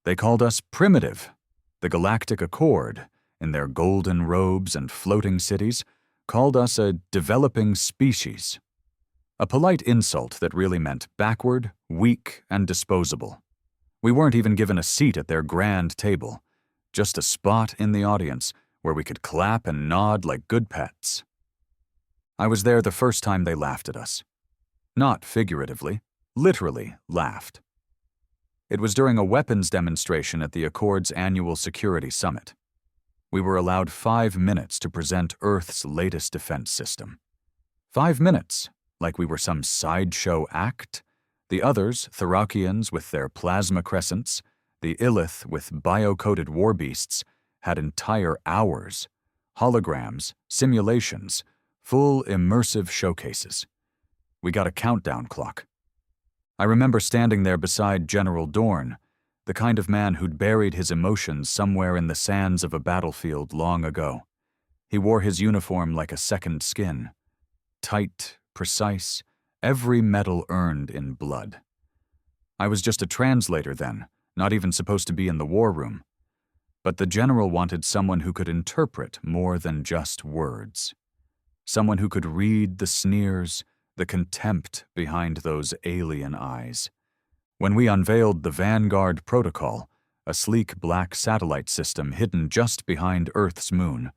They called us primitive. The Galactic Accord, in their golden robes and floating cities, called us a developing species. A polite insult that really meant backward, weak, and disposable. We weren't even given a seat at their grand table, just a spot in the audience where we could clap and nod like good pets. I was there the first time they laughed at us. Not figuratively, literally laughed. It was during a weapons demonstration at the Accord's annual security summit. We were allowed 5 minutes to present Earth's latest defense system. 5 minutes, like we were some sideshow act. The others, Therakians with their plasma crescents, the Illith with bio-coded war beasts, had entire hours, holograms, simulations, full immersive showcases. We got a countdown clock. I remember standing there beside General Dorn, the kind of man who'd buried his emotions somewhere in the sands of a battlefield long ago. He wore his uniform like a second skin. Tight, precise, every metal earned in blood. I was just a translator then, not even supposed to be in the war room. But the general wanted someone who could interpret more than just words. Someone who could read the sneers, the contempt behind those alien eyes. When we unveiled the Vanguard protocol, a sleek black satellite system hidden just behind Earth's moon,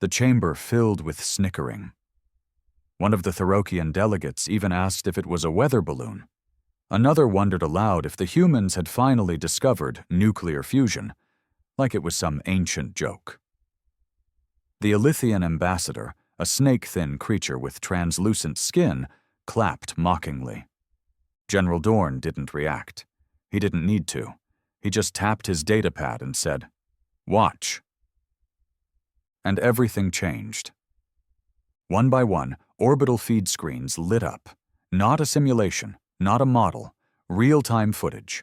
the chamber filled with snickering. One of the Therakian delegates even asked if it was a weather balloon. Another wondered aloud if the humans had finally discovered nuclear fusion, like it was some ancient joke. The Illithian ambassador, a snake-thin creature with translucent skin, clapped mockingly. General Dorn didn't react. He didn't need to. He just tapped his datapad and said, "Watch." And everything changed. One by one, orbital feed screens lit up. Not a simulation, not a model, real-time footage.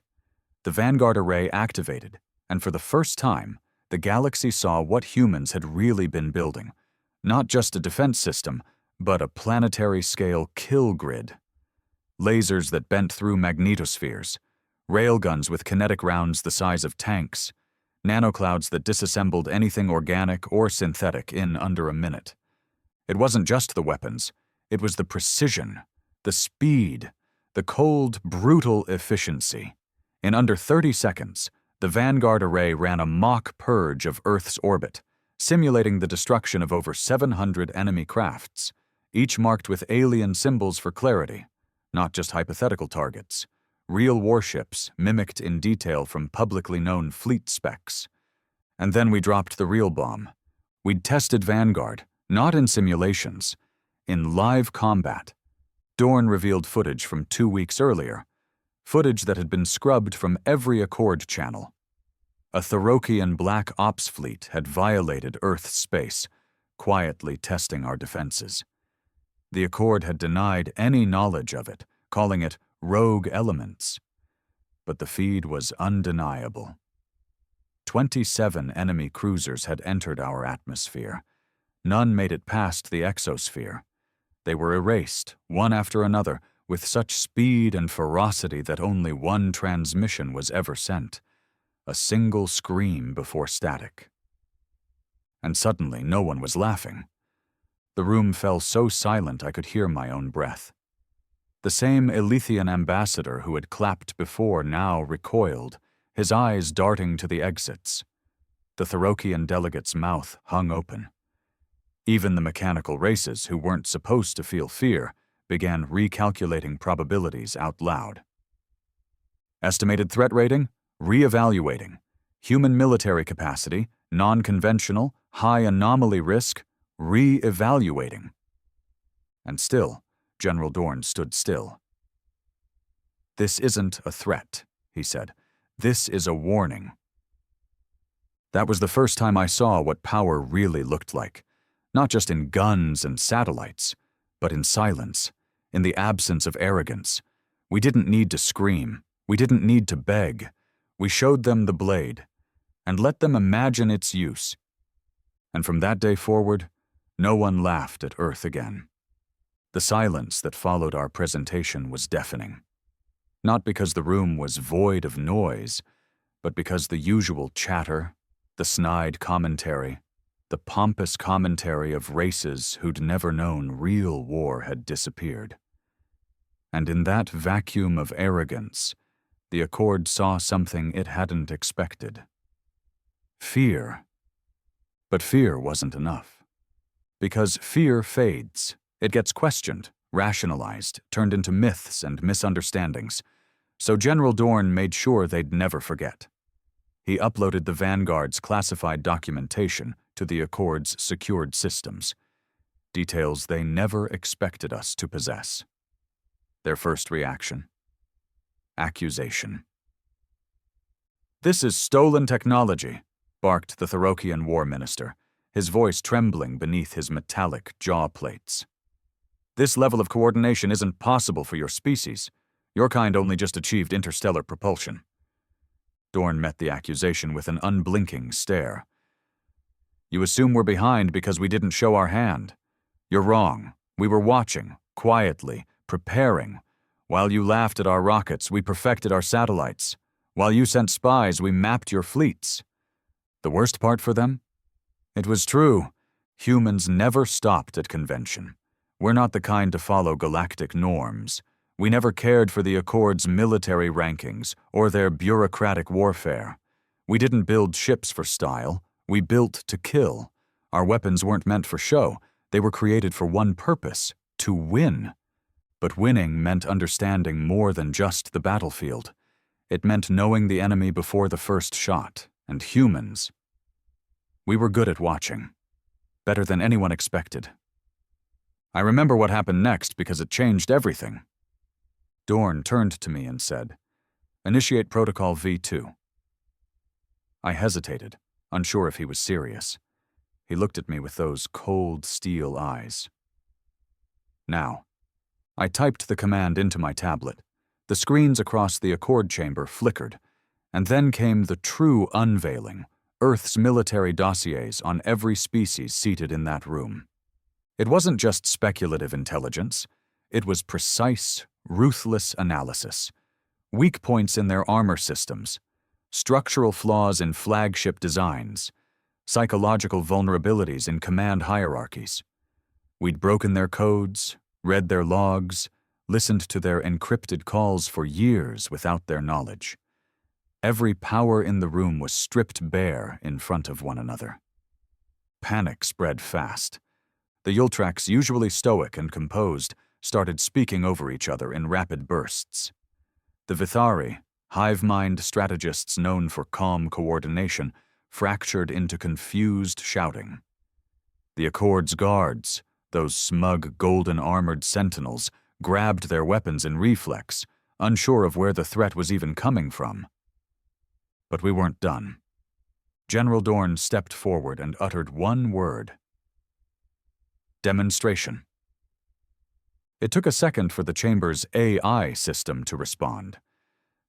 The Vanguard array activated, and for the first time, the galaxy saw what humans had really been building. Not just a defense system, but a planetary-scale kill grid. Lasers that bent through magnetospheres, railguns with kinetic rounds the size of tanks, nanoclouds that disassembled anything organic or synthetic in under a minute. It wasn't just the weapons, it was the precision, the speed, the cold, brutal efficiency. In under 30 seconds, the Vanguard array ran a mock purge of Earth's orbit, simulating the destruction of over 700 enemy crafts, each marked with alien symbols for clarity, not just hypothetical targets, real warships mimicked in detail from publicly known fleet specs. And then we dropped the real bomb. We'd tested Vanguard, not in simulations, in live combat. Dorn revealed footage from 2 weeks earlier, footage that had been scrubbed from every Accord channel. A Therakian Black Ops fleet had violated Earth's space, quietly testing our defenses. The Accord had denied any knowledge of it, calling it rogue elements. But the feed was undeniable. 27 enemy cruisers had entered our atmosphere. None made it past the exosphere. They were erased, one after another, with such speed and ferocity that only one transmission was ever sent. A single scream before static. And suddenly no one was laughing. The room fell so silent I could hear my own breath. The same Illithian ambassador who had clapped before now recoiled, his eyes darting to the exits. The Therakian delegate's mouth hung open. Even the mechanical races who weren't supposed to feel fear began recalculating probabilities out loud. Estimated threat rating? Re-evaluating. Human military capacity, non-conventional, high anomaly risk, re-evaluating. And still, General Dorn stood still. "This isn't a threat," he said. "This is a warning." That was the first time I saw what power really looked like, not just in guns and satellites, but in silence, in the absence of arrogance. We didn't need to scream. We didn't need to beg. We showed them the blade, and let them imagine its use. And from that day forward, no one laughed at Earth again. The silence that followed our presentation was deafening. Not because the room was void of noise, but because the usual chatter, the snide commentary, the pompous commentary of races who'd never known real war had disappeared. And in that vacuum of arrogance, the Accord saw something it hadn't expected. Fear. But fear wasn't enough. Because fear fades. It gets questioned, rationalized, turned into myths and misunderstandings. So General Dorn made sure they'd never forget. He uploaded the Vanguard's classified documentation to the Accord's secured systems, details they never expected us to possess. Their first reaction: accusation. "This is stolen technology," barked the Thorokian war minister, his voice trembling beneath his metallic jaw plates. "This level of coordination isn't possible for your species. Your kind only just achieved interstellar propulsion." Dorn met the accusation with an unblinking stare. "You assume we're behind because we didn't show our hand. You're wrong. We were watching, quietly, preparing. While you laughed at our rockets, we perfected our satellites. While you sent spies, we mapped your fleets. The worst part for them? It was true. Humans never stopped at convention. We're not the kind to follow galactic norms. We never cared for the Accord's military rankings or their bureaucratic warfare. We didn't build ships for style. We built to kill. Our weapons weren't meant for show. They were created for one purpose: to win. But winning meant understanding more than just the battlefield. It meant knowing the enemy before the first shot, and humans. We were good at watching. Better than anyone expected. I remember what happened next because it changed everything." Dorn turned to me and said, "Initiate Protocol V2. I hesitated, unsure if he was serious. He looked at me with those cold steel eyes. "Now." I typed the command into my tablet. The screens across the Accord chamber flickered, and then came the true unveiling, Earth's military dossiers on every species seated in that room. It wasn't just speculative intelligence. It was precise, ruthless analysis. Weak points in their armor systems, structural flaws in flagship designs, psychological vulnerabilities in command hierarchies. We'd broken their codes, read their logs, listened to their encrypted calls for years without their knowledge. Every power in the room was stripped bare in front of one another. Panic spread fast. The Yultraks, usually stoic and composed, started speaking over each other in rapid bursts. The Vithari, hive-mind strategists known for calm coordination, fractured into confused shouting. The Accord's guards, those smug, golden-armored sentinels, grabbed their weapons in reflex, unsure of where the threat was even coming from. But we weren't done. General Dorn stepped forward and uttered one word: demonstration. It took a second for the chamber's AI system to respond.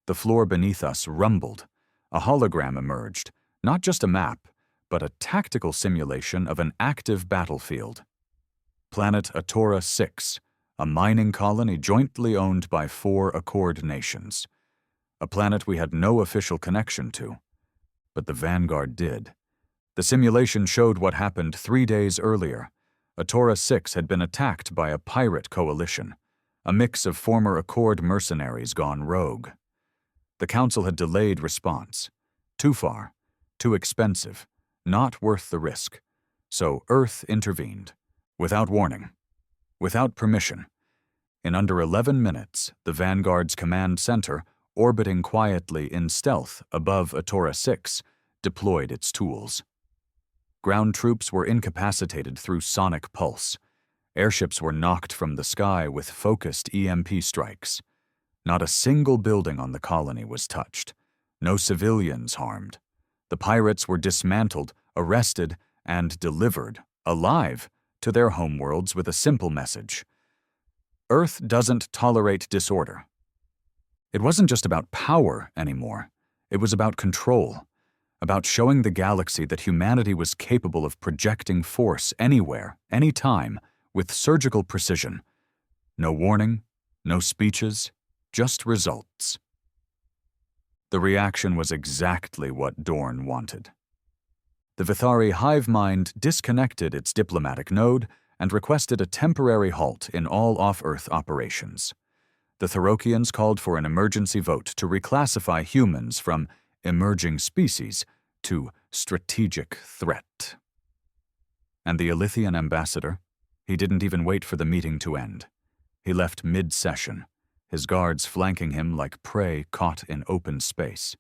The floor beneath us rumbled. A hologram emerged, not just a map, but a tactical simulation of an active battlefield. Planet Atora 6, a mining colony jointly owned by 4 Accord nations. A planet we had no official connection to. But the Vanguard did. The simulation showed what happened 3 days earlier. Atora 6 had been attacked by a pirate coalition, a mix of former Accord mercenaries gone rogue. The Council had delayed response. Too far, too expensive, not worth the risk. So Earth intervened. Without warning. Without permission. In under 11 minutes, the Vanguard's command center, orbiting quietly in stealth above Atora 6, deployed its tools. Ground troops were incapacitated through sonic pulse. Airships were knocked from the sky with focused EMP strikes. Not a single building on the colony was touched. No civilians harmed. The pirates were dismantled, arrested, and delivered, alive, to their homeworlds with a simple message: Earth doesn't tolerate disorder. It wasn't just about power anymore. It was about control, about showing the galaxy that humanity was capable of projecting force anywhere, anytime, with surgical precision. No warning, no speeches, just results. The reaction was exactly what Dorn wanted. The Vithari hive mind disconnected its diplomatic node and requested a temporary halt in all off-Earth operations. The Tharokians called for an emergency vote to reclassify humans from emerging species to strategic threat. And the Elythian ambassador? He didn't even wait for the meeting to end. He left mid-session, his guards flanking him like prey caught in open space.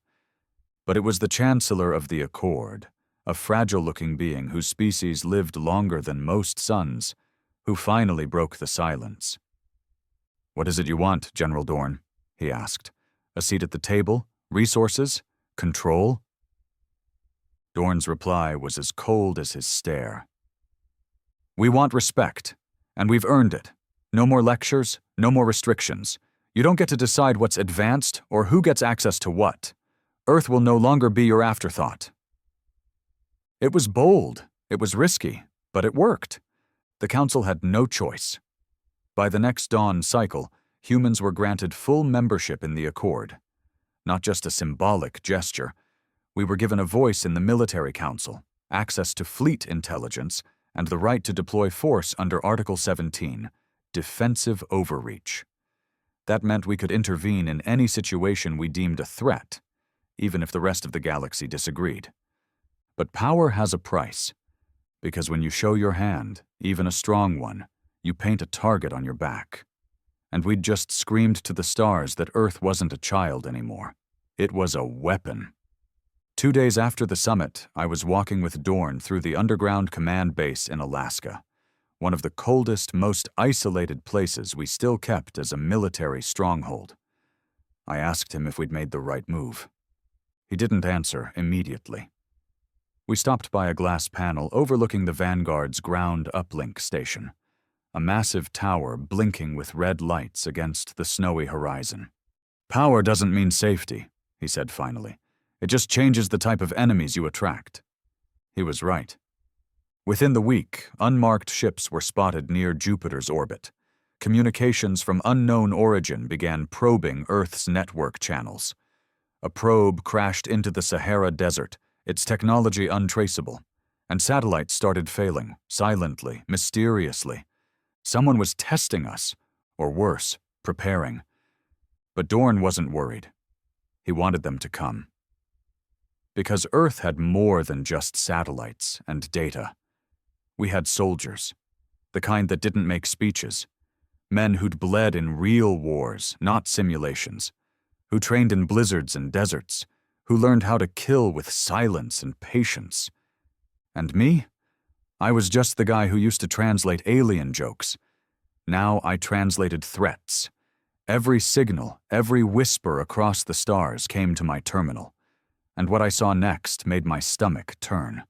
But it was the Chancellor of the Accord, a fragile-looking being whose species lived longer than most suns, who finally broke the silence. "What is it you want, General Dorn?" he asked. "A seat at the table? Resources? Control?" Dorn's reply was as cold as his stare. "We want respect, and we've earned it. No more lectures, no more restrictions. You don't get to decide what's advanced or who gets access to what. Earth will no longer be your afterthought." It was bold, it was risky, but it worked. The Council had no choice. By the next dawn cycle, humans were granted full membership in the Accord. Not just a symbolic gesture. We were given a voice in the Military Council, access to fleet intelligence, and the right to deploy force under Article 17, defensive overreach. That meant we could intervene in any situation we deemed a threat, even if the rest of the galaxy disagreed. But power has a price, because when you show your hand, even a strong one, you paint a target on your back. And we'd just screamed to the stars that Earth wasn't a child anymore. It was a weapon. 2 days after the summit, I was walking with Dorn through the underground command base in Alaska, one of the coldest, most isolated places we still kept as a military stronghold. I asked him if we'd made the right move. He didn't answer immediately. We stopped by a glass panel overlooking the Vanguard's ground uplink station, a massive tower blinking with red lights against the snowy horizon. "Power doesn't mean safety," he said finally. "It just changes the type of enemies you attract." He was right. Within the week, unmarked ships were spotted near Jupiter's orbit. Communications from unknown origin began probing Earth's network channels. A probe crashed into the Sahara Desert, its technology untraceable, and satellites started failing, silently, mysteriously. Someone was testing us, or worse, preparing. But Dorn wasn't worried. He wanted them to come. Because Earth had more than just satellites and data. We had soldiers, the kind that didn't make speeches, men who'd bled in real wars, not simulations, who trained in blizzards and deserts, who learned how to kill with silence and patience. And me? I was just the guy who used to translate alien jokes. Now I translated threats. Every signal, every whisper across the stars came to my terminal. And what I saw next made my stomach turn.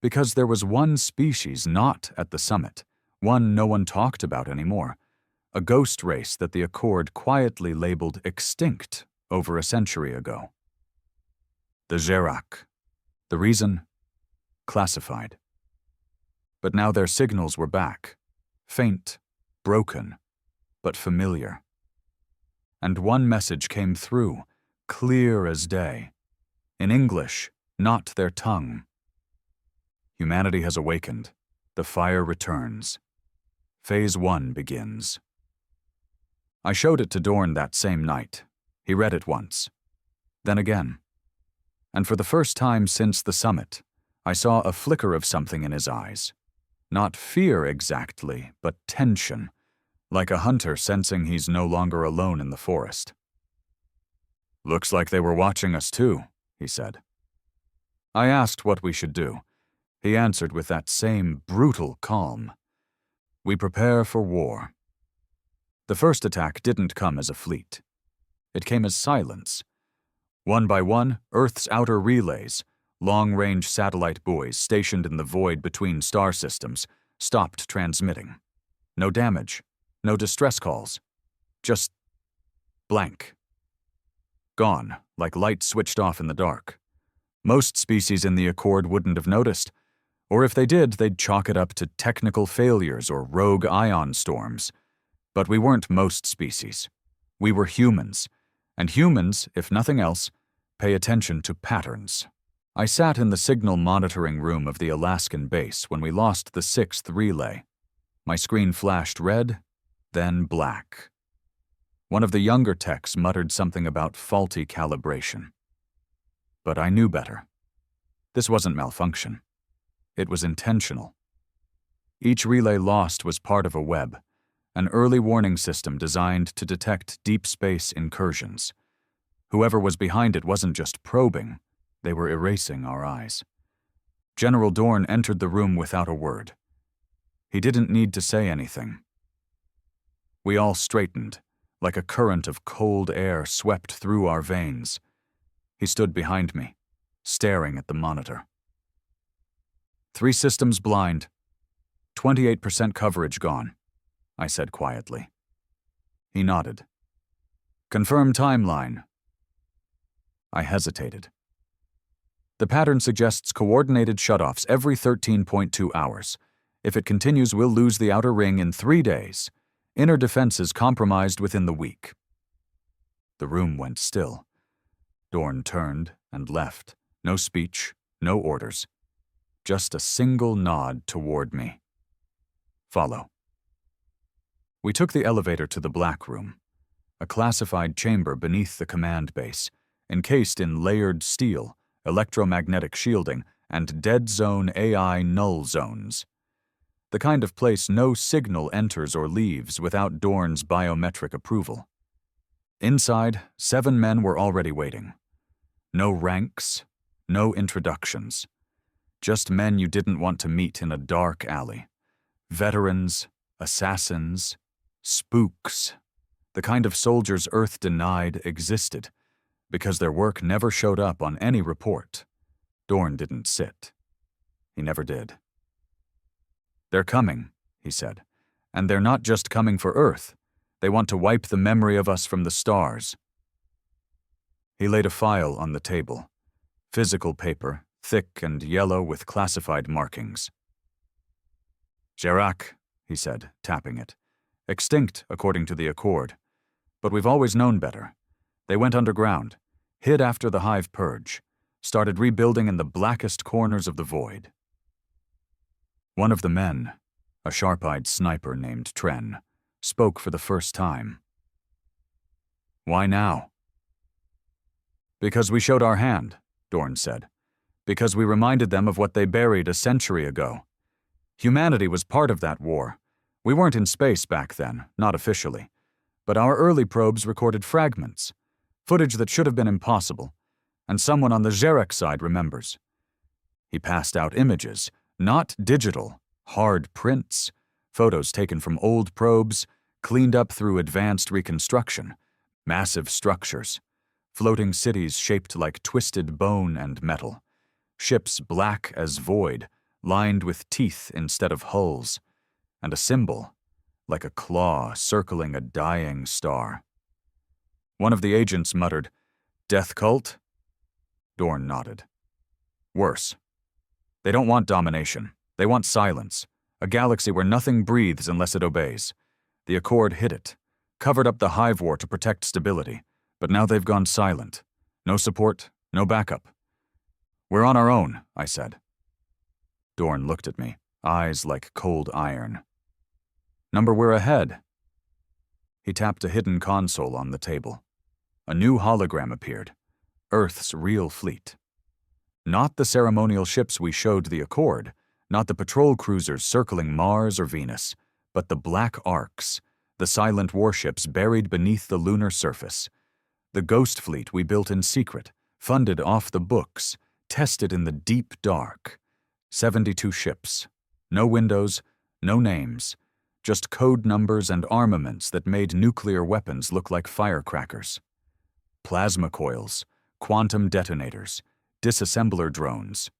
Because there was one species not at the summit, one no one talked about anymore, a ghost race that the Accord quietly labeled extinct over a century ago. The Jerich. The reason? Classified. But now their signals were back, faint, broken, but familiar. And one message came through, clear as day. In English, not their tongue. Humanity has awakened. The fire returns. Phase 1 begins. I showed it to Dorn that same night. He read it once. Then again. And for the first time since the summit, I saw a flicker of something in his eyes. Not fear exactly, but tension, like a hunter sensing he's no longer alone in the forest. "Looks like they were watching us too," he said. I asked what we should do. He answered with that same brutal calm. "We prepare for war." The first attack didn't come as a fleet. It came as silence. One by one, Earth's outer relays, long-range satellite buoys stationed in the void between star systems, stopped transmitting. No damage, no distress calls, just blank. Gone, like light switched off in the dark. Most species in the Accord wouldn't have noticed, or if they did, they'd chalk it up to technical failures or rogue ion storms. But we weren't most species. We were humans, and humans, if nothing else, Pay attention to patterns. I sat in the signal monitoring room of the Alaskan base when we lost the 6th relay. My screen flashed red, then black. One of the younger techs muttered something about faulty calibration. But I knew better. This wasn't malfunction. It was intentional. Each relay lost was part of a web, an early warning system designed to detect deep space incursions. Whoever was behind it wasn't just probing, they were erasing our eyes. General Dorn entered the room without a word. He didn't need to say anything. We all straightened, like a current of cold air swept through our veins. He stood behind me, staring at the monitor. 3 systems blind. 28% coverage gone, I said quietly. He nodded. Confirm timeline. I hesitated. The pattern suggests coordinated shutoffs every 13.2 hours. If it continues, we'll lose the outer ring in 3 days. Inner defenses compromised within the week. The room went still. Dorn turned and left. No speech, no orders. Just a single nod toward me. Follow. We took the elevator to the black room, a classified chamber beneath the command base, encased in layered steel, electromagnetic shielding, and dead zone AI null zones. The kind of place no signal enters or leaves without Dorn's biometric approval. Inside, 7 men were already waiting. No ranks, no introductions. Just men you didn't want to meet in a dark alley. Veterans, assassins, spooks. The kind of soldiers Earth denied existed, because their work never showed up on any report. Dorn didn't sit. He never did. They're coming, he said, and they're not just coming for Earth. They want to wipe the memory of us from the stars. He laid a file on the table, physical paper, thick and yellow with classified markings. Jerich, he said, tapping it. Extinct, according to the Accord. But we've always known better. They went underground, hid after the hive purge, started rebuilding in the blackest corners of the void. One of the men, a sharp-eyed sniper named Tren, spoke for the first time. Why now? Because we showed our hand, Dorn said. Because we reminded them of what they buried a century ago. Humanity was part of that war. We weren't in space back then, not officially. But our early probes recorded fragments, footage that should have been impossible, and someone on the Jerich side remembers. He passed out images, not digital, hard prints, photos taken from old probes, cleaned up through advanced reconstruction, massive structures, floating cities shaped like twisted bone and metal, ships black as void, lined with teeth instead of hulls, and a symbol, like a claw circling a dying star. One of the agents muttered, "Death cult?" Dorn nodded. Worse. They don't want domination. They want silence. A galaxy where nothing breathes unless it obeys. The Accord hid it, covered up the hive war to protect stability, but now they've gone silent. No support, no backup. We're on our own, I said. Dorn looked at me, eyes like cold iron. Number we're ahead. He tapped a hidden console on the table. A new hologram appeared. Earth's real fleet. Not the ceremonial ships we showed the Accord, not the patrol cruisers circling Mars or Venus, but the Black Arks, the silent warships buried beneath the lunar surface. The ghost fleet we built in secret, funded off the books, tested in the deep dark. 72 ships. No windows, no names, just code numbers and armaments that made nuclear weapons look like firecrackers. Plasma coils, quantum detonators, disassembler drones.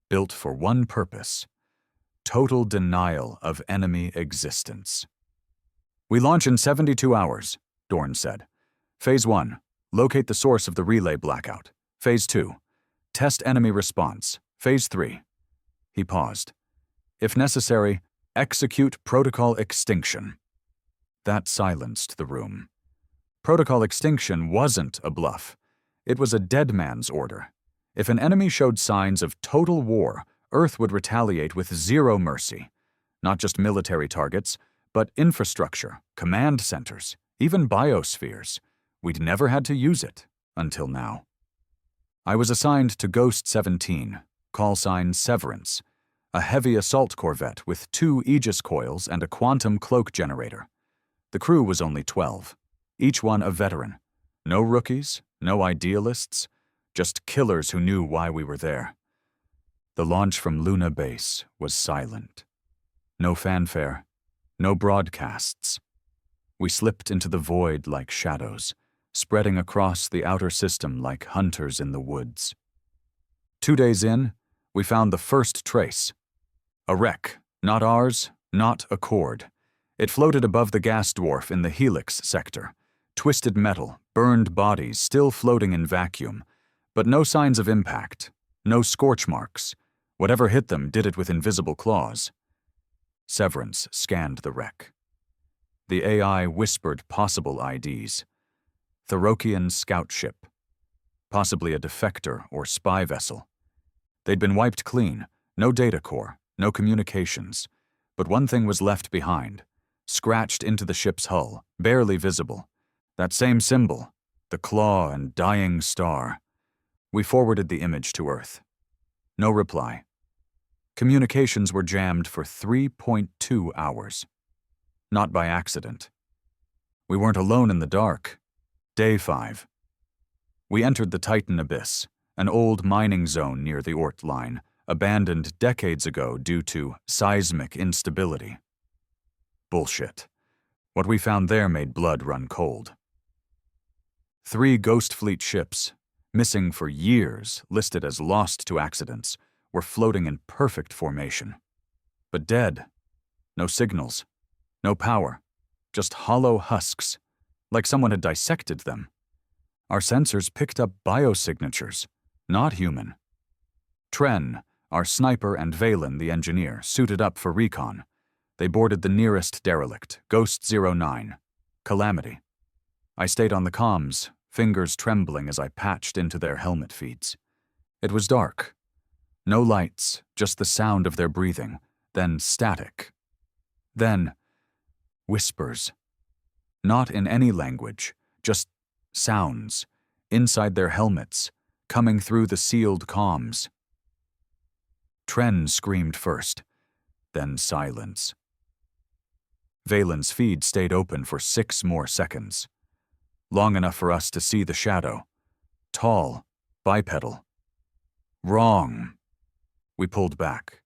Built for one purpose: total denial of enemy existence. We launch in 72 hours, Dorn said. Phase 1, locate the source of the relay blackout. Phase 2, test enemy response. Phase 3. He paused. If necessary, execute protocol extinction. That silenced the room. Protocol extinction wasn't a bluff. It was a dead man's order. If an enemy showed signs of total war, Earth would retaliate with zero mercy. Not just military targets, but infrastructure, command centers, even biospheres. We'd never had to use it, until now. I was assigned to Ghost 17, call sign Severance, a heavy assault corvette with 2 Aegis coils and a quantum cloak generator. The crew was only 12, each one a veteran. No rookies, no idealists, just killers who knew why we were there. The launch from Luna Base was silent. No fanfare, no broadcasts. We slipped into the void like shadows, spreading across the outer system like hunters in the woods. 2 days in, we found the first trace. A wreck, not ours, not Accord. It floated above the gas dwarf in the Helix sector. Twisted metal, burned bodies still floating in vacuum, but no signs of impact, no scorch marks. Whatever hit them did it with invisible claws. Severance scanned the wreck. The AI whispered possible IDs. Thorokian scout ship. Possibly a defector or spy vessel. They'd been wiped clean, no data core, no communications. But one thing was left behind, scratched into the ship's hull, barely visible. That same symbol, the claw and dying star. We forwarded the image to Earth. No reply. Communications were jammed for 3.2 hours. Not by accident. We weren't alone in the dark. Day 5. We entered the Titan Abyss, an old mining zone near the Oort line, abandoned decades ago due to seismic instability. Bullshit. What we found there made blood run cold. 3 Ghost Fleet ships, missing for years, listed as lost to accidents, were floating in perfect formation. But dead. No signals. No power. Just hollow husks, like someone had dissected them. Our sensors picked up biosignatures, not human. Tren, our sniper, and Valen, the engineer, suited up for recon. They boarded the nearest derelict, Ghost 09. Calamity. I stayed on the comms, fingers trembling as I patched into their helmet feeds. It was dark. No lights, just the sound of their breathing, then static. Then, whispers. Not in any language, just sounds, inside their helmets, coming through the sealed comms. Tren screamed first, then silence. Valen's feed stayed open for 6 more seconds. Long enough for us to see the shadow. Tall, bipedal. Wrong. We pulled back.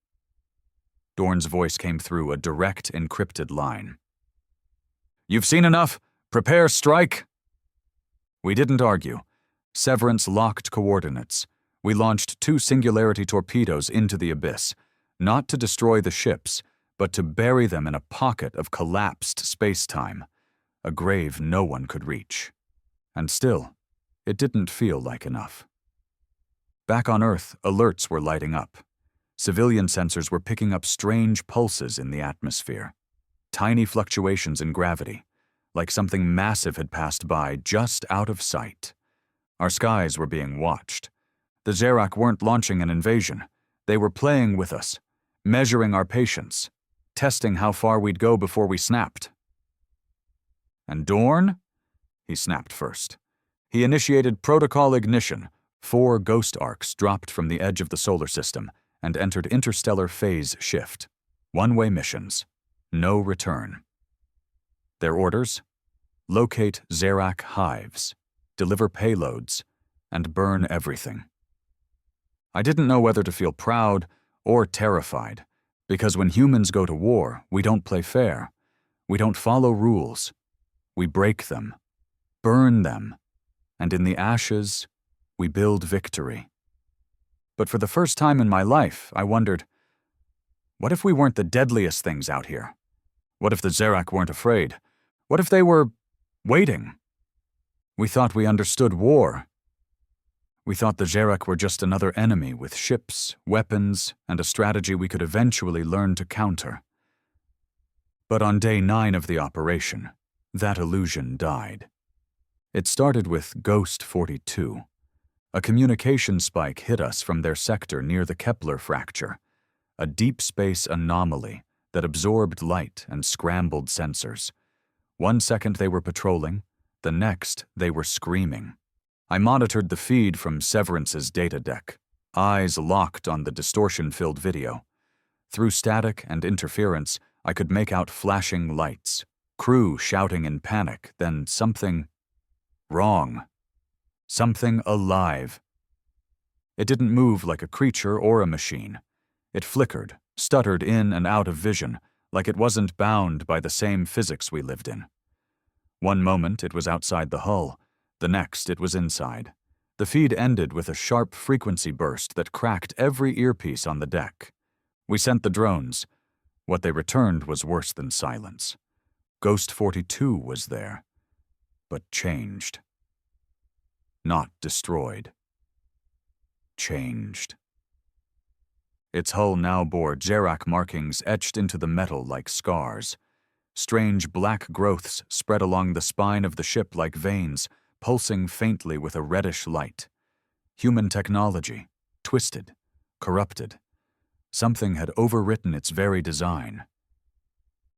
Dorn's voice came through a direct, encrypted line. "You've seen enough. Prepare strike." We didn't argue. Severance locked coordinates. We launched 2 singularity torpedoes into the abyss, not to destroy the ships, but to bury them in a pocket of collapsed space-time, a grave no one could reach. And still, it didn't feel like enough. Back on Earth, alerts were lighting up. Civilian sensors were picking up strange pulses in the atmosphere. Tiny fluctuations in gravity, like something massive had passed by just out of sight. Our skies were being watched. The Jerich weren't launching an invasion. They were playing with us, measuring our patience, testing how far we'd go before we snapped. And Dorn? He snapped first. He initiated protocol ignition. 4 ghost arcs dropped from the edge of the solar system and entered interstellar phase shift. One-way missions. No return. Their orders? Locate Jerich hives, deliver payloads, and burn everything. I didn't know whether to feel proud or terrified, because when humans go to war, we don't play fair. We don't follow rules. We break them, burn them, and in the ashes, we build victory. But for the first time in my life, I wondered, what if we weren't the deadliest things out here? What if the Jerich weren't afraid? What if they were waiting? We thought we understood war. We thought the Jerich were just another enemy with ships, weapons, and a strategy we could eventually learn to counter. But on day 9 of the operation, that illusion died. It started with Ghost 42, A communication spike hit us from their sector near the Kepler fracture, a deep space anomaly that absorbed light and scrambled sensors. 1 second they were patrolling, the next they were screaming. I monitored the feed from Severance's data deck, eyes locked on the distortion-filled video. Through static and interference, I could make out flashing lights, crew shouting in panic, then something wrong. Something alive. It didn't move like a creature or a machine. It flickered, stuttered in and out of vision, like it wasn't bound by the same physics we lived in. One moment it was outside the hull, the next it was inside. The feed ended with a sharp frequency burst that cracked every earpiece on the deck. We sent the drones. What they returned was worse than silence. Ghost 42 was there, but changed. Not destroyed. Changed. Its hull now bore Jerich markings etched into the metal like scars. Strange black growths spread along the spine of the ship like veins, pulsing faintly with a reddish light. Human technology, twisted, corrupted. Something had overwritten its very design.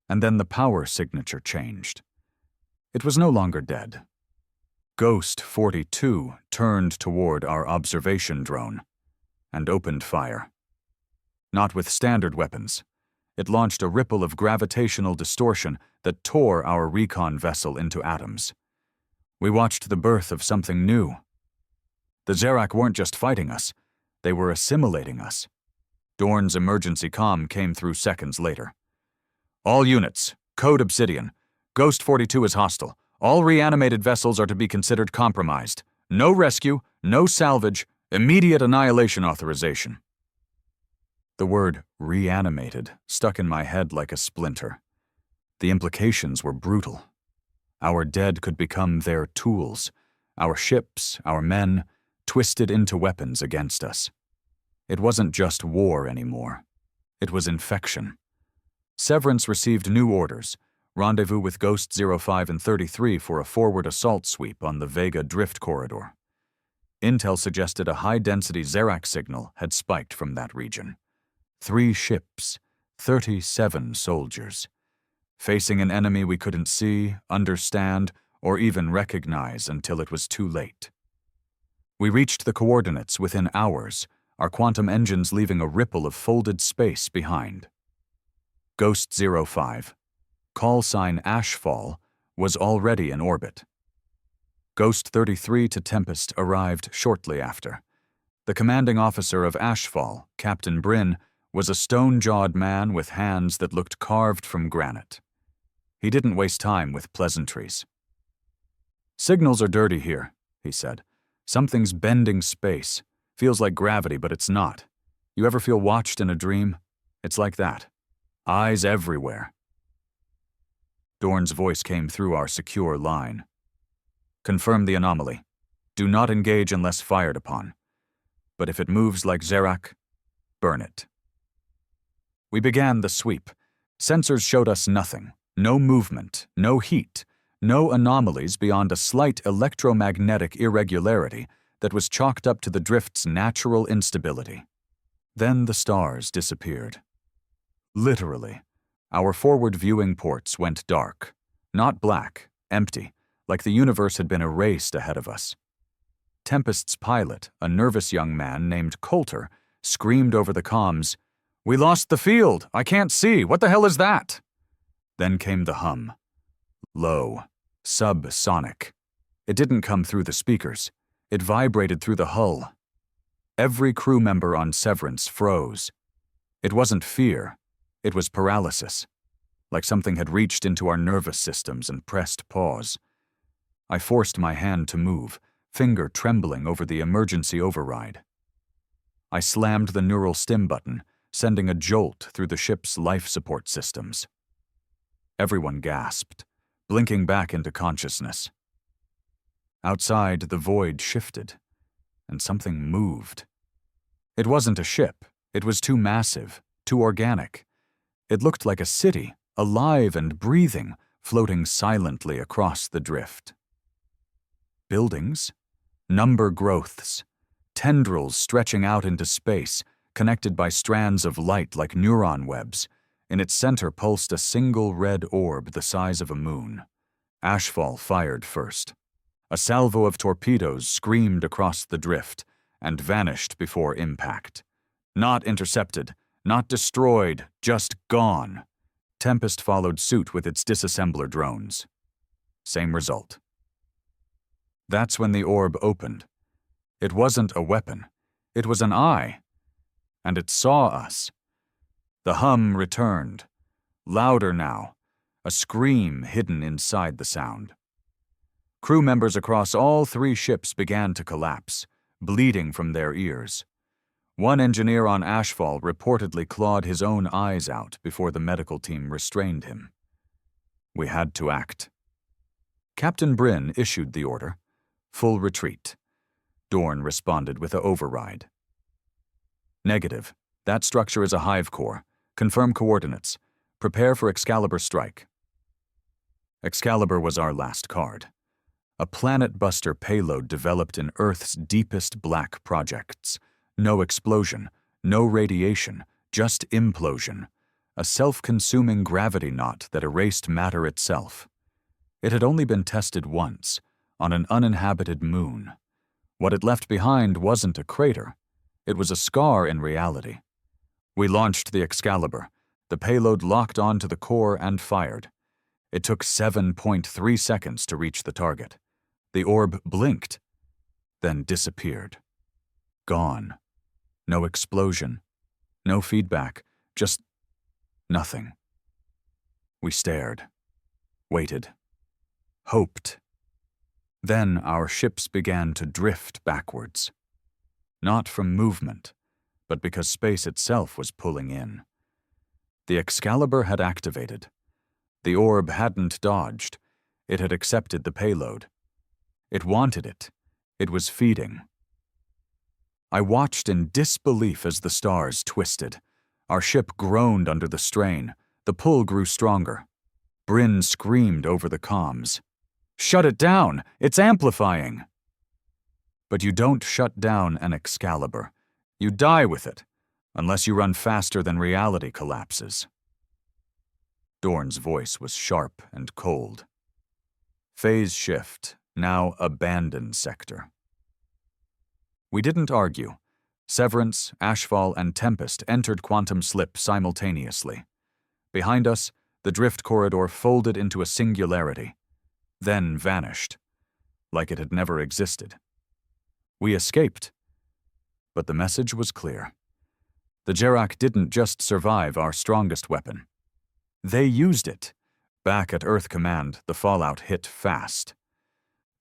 And then the power signature changed. It was no longer dead. Ghost 42 turned toward our observation drone and opened fire. Not with standard weapons. It launched a ripple of gravitational distortion that tore our recon vessel into atoms. We watched the birth of something new. The Jerich weren't just fighting us, they were assimilating us. Dorn's emergency comm came through seconds later. All units, code Obsidian. Ghost 42 is hostile. All reanimated vessels are to be considered compromised. No rescue, no salvage, immediate annihilation authorization. The word reanimated stuck in my head like a splinter. The implications were brutal. Our dead could become their tools, our ships, our men, twisted into weapons against us. It wasn't just war anymore. It was infection. Severance received new orders, rendezvous with Ghost 05 and 33 for a forward assault sweep on the Vega drift corridor. Intel suggested a high-density Jerich signal had spiked from that region. 3 ships, 37 soldiers. Facing an enemy we couldn't see, understand, or even recognize until it was too late. We reached the coordinates within hours, our quantum engines leaving a ripple of folded space behind. Ghost 05, call sign Ashfall, was already in orbit. Ghost 33 to Tempest arrived shortly after. The commanding officer of Ashfall, Captain Bryn, was a stone-jawed man with hands that looked carved from granite. He didn't waste time with pleasantries. "Signals are dirty here," he said. "Something's bending space. Feels like gravity, but it's not. You ever feel watched in a dream? It's like that. Eyes everywhere." Dorn's voice came through our secure line. "Confirm the anomaly. Do not engage unless fired upon. But if it moves like Jerich, burn it." We began the sweep. Sensors showed us nothing. No movement, no heat, no anomalies beyond a slight electromagnetic irregularity that was chalked up to the drift's natural instability. Then the stars disappeared. Literally, our forward viewing ports went dark. Not black, empty, like the universe had been erased ahead of us. Tempest's pilot, a nervous young man named Coulter, screamed over the comms, "We lost the field! I can't see! What the hell is that?" Then came the hum. Low, subsonic. It didn't come through the speakers. It vibrated through the hull. Every crew member on Severance froze. It wasn't fear. It was paralysis. Like something had reached into our nervous systems and pressed pause. I forced my hand to move, finger trembling over the emergency override. I slammed the neural stim button, sending a jolt through the ship's life support systems. Everyone gasped, blinking back into consciousness. Outside, the void shifted, and something moved. It wasn't a ship. It was too massive, too organic. It looked like a city, alive and breathing, floating silently across the drift. Buildings, number growths, tendrils stretching out into space, connected by strands of light like neuron webs. In its center pulsed a single red orb the size of a moon. Ashfall fired first. A salvo of torpedoes screamed across the drift and vanished before impact. Not intercepted, not destroyed, just gone. Tempest followed suit with its disassembler drones. Same result. That's when the orb opened. It wasn't a weapon. It was an eye. And it saw us. The hum returned. Louder now. A scream hidden inside the sound. Crew members across all 3 ships began to collapse, bleeding from their ears. One engineer on Ashfall reportedly clawed his own eyes out before the medical team restrained him. We had to act. Captain Bryn issued the order. Full retreat. Dorn responded with an override. Negative. That structure is a hive core. Confirm coordinates. Prepare for Excalibur strike. Excalibur was our last card. A planet-buster payload developed in Earth's deepest black projects. No explosion, no radiation, just implosion. A self-consuming gravity knot that erased matter itself. It had only been tested once, on an uninhabited moon. What it left behind wasn't a crater. It was a scar in reality. We launched the Excalibur. The payload locked onto the core and fired. It took 7.3 seconds to reach the target. The orb blinked, then disappeared. Gone. No explosion, no feedback, just nothing. We stared, waited, hoped. Then our ships began to drift backwards. Not from movement, but because space itself was pulling in. The Excalibur had activated. The orb hadn't dodged. It had accepted the payload. It wanted it. It was feeding. I watched in disbelief as the stars twisted. Our ship groaned under the strain. The pull grew stronger. Bryn screamed over the comms. "Shut it down! It's amplifying!" But you don't shut down an Excalibur. You die with it, unless you run faster than reality collapses. Dorn's voice was sharp and cold. Phase shift, now abandon sector. We didn't argue. Severance, Ashfall, and Tempest entered quantum slip simultaneously. Behind us, the drift corridor folded into a singularity, then vanished, like it had never existed. We escaped, but the message was clear. The Jerich didn't just survive our strongest weapon. They used it. Back at Earth Command, the fallout hit fast.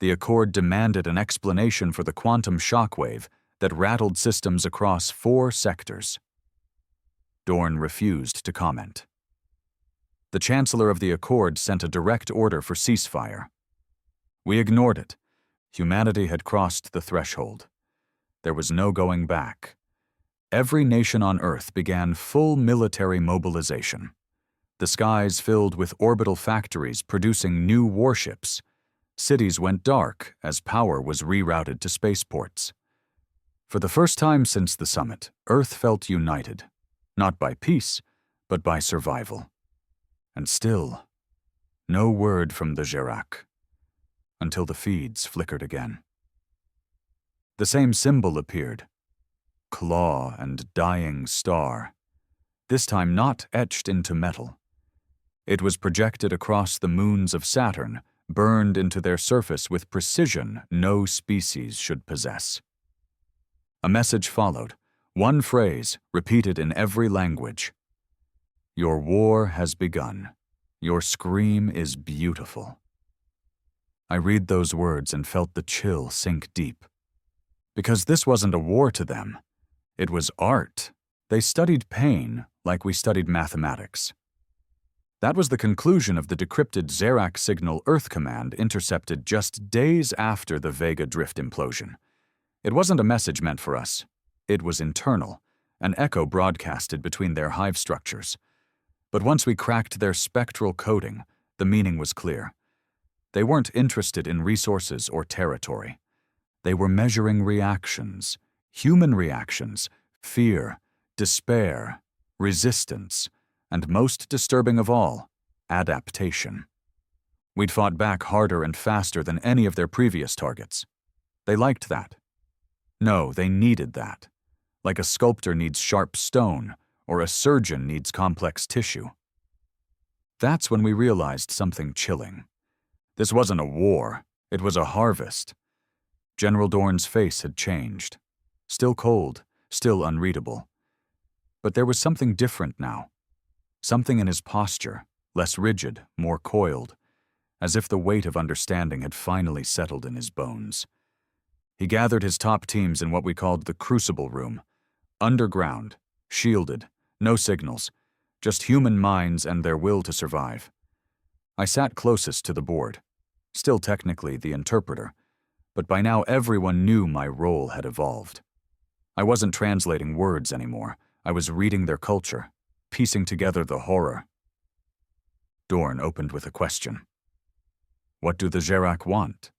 The Accord demanded an explanation for the quantum shockwave that rattled systems across 4 sectors. Dorn refused to comment. The Chancellor of the Accord sent a direct order for ceasefire. We ignored it. Humanity had crossed the threshold. There was no going back. Every nation on Earth began full military mobilization. The skies filled with orbital factories producing new warships. Cities went dark as power was rerouted to spaceports. For the first time since the summit, Earth felt united, not by peace, but by survival. And still, no word from the Jerich, until the feeds flickered again. The same symbol appeared, claw and dying star, this time not etched into metal. It was projected across the moons of Saturn, burned into their surface with precision no species should possess. A message followed, one phrase repeated in every language. Your war has begun. Your scream is beautiful. I read those words and felt the chill sink deep. Because this wasn't a war to them. It was art. They studied pain like we studied mathematics. That was the conclusion of the decrypted Jerich signal Earth Command intercepted just days after the Vega drift implosion. It wasn't a message meant for us. It was internal, an echo broadcasted between their hive structures. But once we cracked their spectral coding, the meaning was clear. They weren't interested in resources or territory. They were measuring reactions, Human reactions, fear, despair, resistance, and most disturbing of all, adaptation. We'd fought back harder and faster than any of their previous targets. They liked that. No, they needed that. Like a sculptor needs sharp stone, or a surgeon needs complex tissue. That's when we realized something chilling. This wasn't a war, it was a harvest. General Dorn's face had changed. Still cold, still unreadable. But there was something different now. Something in his posture, less rigid, more coiled, as if the weight of understanding had finally settled in his bones. He gathered his top teams in what we called the Crucible Room. Underground, shielded, no signals, just human minds and their will to survive. I sat closest to the board, still technically the interpreter, but by now everyone knew my role had evolved. I wasn't translating words anymore. I was reading their culture, piecing together the horror. Dorn opened with a question. What do the Jerich want?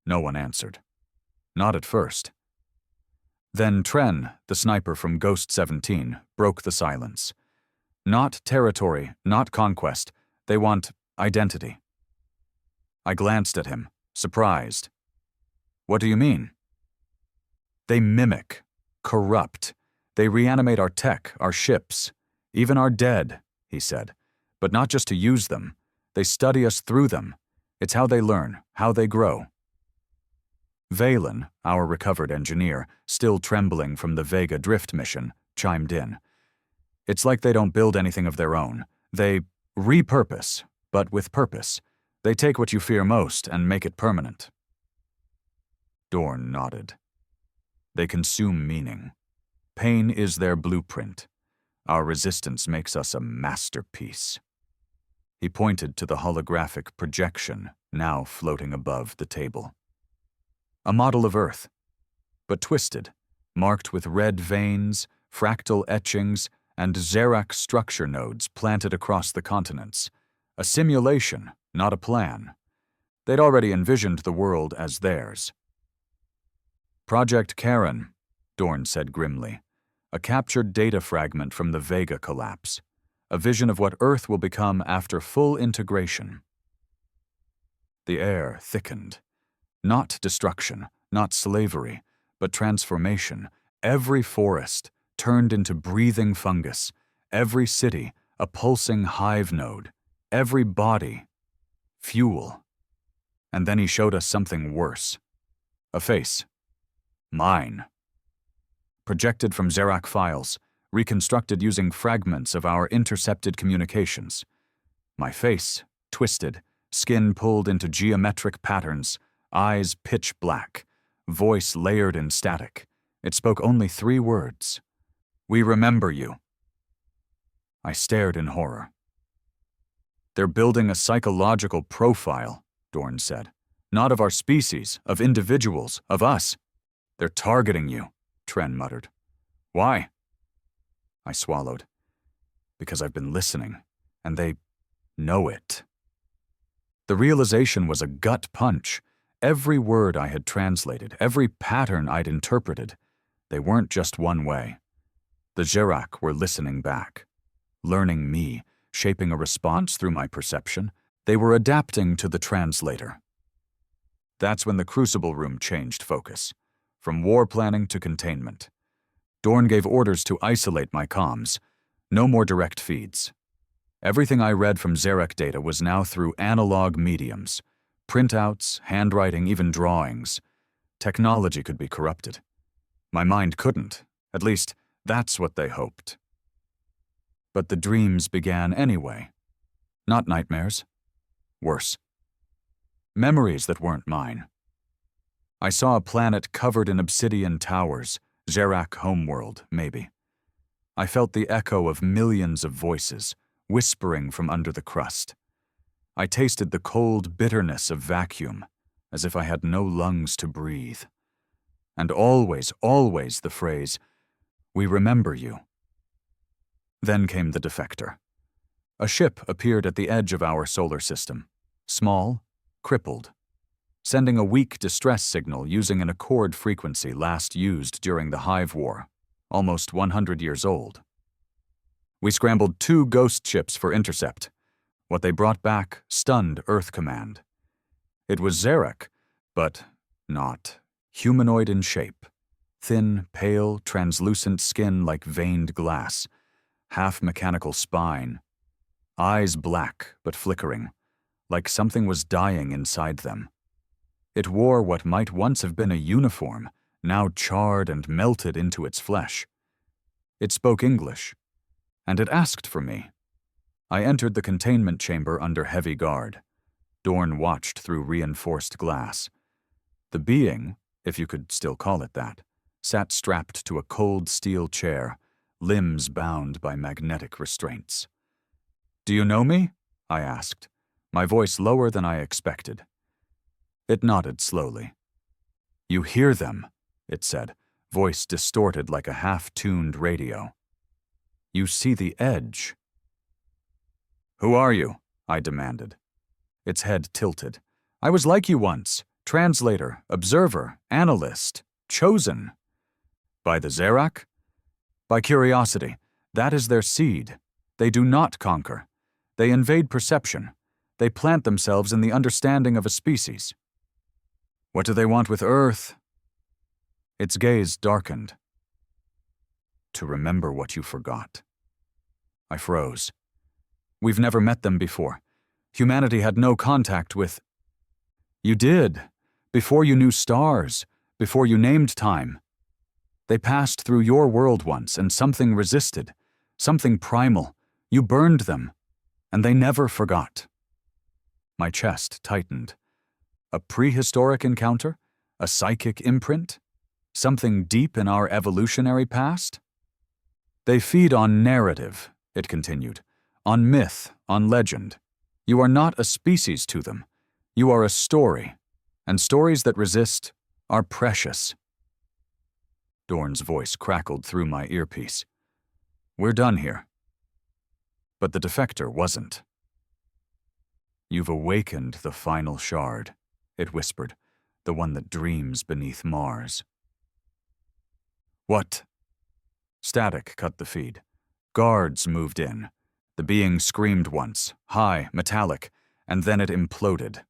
No one answered. Not at first. Then Tren, the sniper from Ghost 17, broke the silence. Not territory, not conquest. They want identity. I glanced at him, surprised. What do you mean? They mimic, corrupt. They reanimate our tech, our ships, even our dead, he said. But not just to use them. They study us through them. It's how they learn, how they grow. Valen, our recovered engineer, still trembling from the Vega drift mission, chimed in. It's like they don't build anything of their own. They repurpose, but with purpose. They take what you fear most and make it permanent. Dorn nodded. They consume meaning. Pain is their blueprint. Our resistance makes us a masterpiece. He pointed to the holographic projection now floating above the table. A model of Earth, but twisted, marked with red veins, fractal etchings, and Jerich structure nodes planted across the continents. A simulation, not a plan. They'd already envisioned the world as theirs. Project Karen, Dorn said grimly. A captured data fragment from the Vega collapse. A vision of what Earth will become after full integration. The air thickened. Not destruction, not slavery, but transformation. Every forest turned into breathing fungus. Every city, a pulsing hive node. Every body, fuel. And then he showed us something worse. A face. Mine. Projected from Jerich files, reconstructed using fragments of our intercepted communications. My face, twisted, skin pulled into geometric patterns, eyes pitch black, voice layered in static. It spoke only 3 words. We remember you. I stared in horror. They're building a psychological profile, Dorn said. Not of our species, of individuals, of us. They're targeting you, Tren muttered. Why? I swallowed. Because I've been listening, and they know it. The realization was a gut punch. Every word I had translated, every pattern I'd interpreted, they weren't just one way. The Jerich were listening back, learning me, shaping a response through my perception. They were adapting to the translator. That's when the Crucible Room changed focus, from war planning to containment. Dorn gave orders to isolate my comms. No more direct feeds. Everything I read from Jerich data was now through analog mediums. Printouts, handwriting, even drawings. Technology could be corrupted. My mind couldn't. At least, that's what they hoped. But the dreams began anyway. Not nightmares. Worse. Memories that weren't mine. I saw a planet covered in obsidian towers, Jerich homeworld, maybe. I felt the echo of millions of voices, whispering from under the crust. I tasted the cold bitterness of vacuum, as if I had no lungs to breathe. And always, always the phrase, "We remember you." Then came the defector. A ship appeared at the edge of our solar system, small, crippled. sending a weak distress signal using an accord frequency last used during the Hive War, almost 100 years old. We scrambled 2 ghost ships for intercept. What they brought back stunned Earth Command. It was Jerich, but not humanoid in shape. Thin, pale, translucent skin like veined glass, half-mechanical spine, eyes black but flickering, like something was dying inside them. It wore what might once have been a uniform, now charred and melted into its flesh. It spoke English, and it asked for me. I entered the containment chamber under heavy guard. Dorn watched through reinforced glass. The being, if you could still call it that, sat strapped to a cold steel chair, limbs bound by magnetic restraints. "Do you know me?" I asked, my voice lower than I expected. It nodded slowly. "You hear them," it said, voice distorted like a half-tuned radio. "You see the edge." "Who are you?" I demanded. Its head tilted. "I was like you once. Translator, observer, analyst, chosen." "By the Jerich?" "By curiosity. That is their seed. They do not conquer. They invade perception. They plant themselves in the understanding of a species." "What do they want with Earth?" Its gaze darkened. "To remember what you forgot." I froze. "We've never met them before. Humanity had no contact with—" "You did. Before you knew stars. Before you named time. They passed through your world once, and something resisted. Something primal. You burned them. And they never forgot." My chest tightened. A prehistoric encounter? A psychic imprint? Something deep in our evolutionary past? "They feed on narrative," it continued. "On myth, on legend. You are not a species to them. You are a story. And stories that resist are precious." Dorn's voice crackled through my earpiece. "We're done here." But the defector wasn't. "You've awakened the final shard," it whispered, "the one that dreams beneath Mars." "What?" Static cut the feed. Guards moved in. The being screamed once, high, metallic, and then it imploded.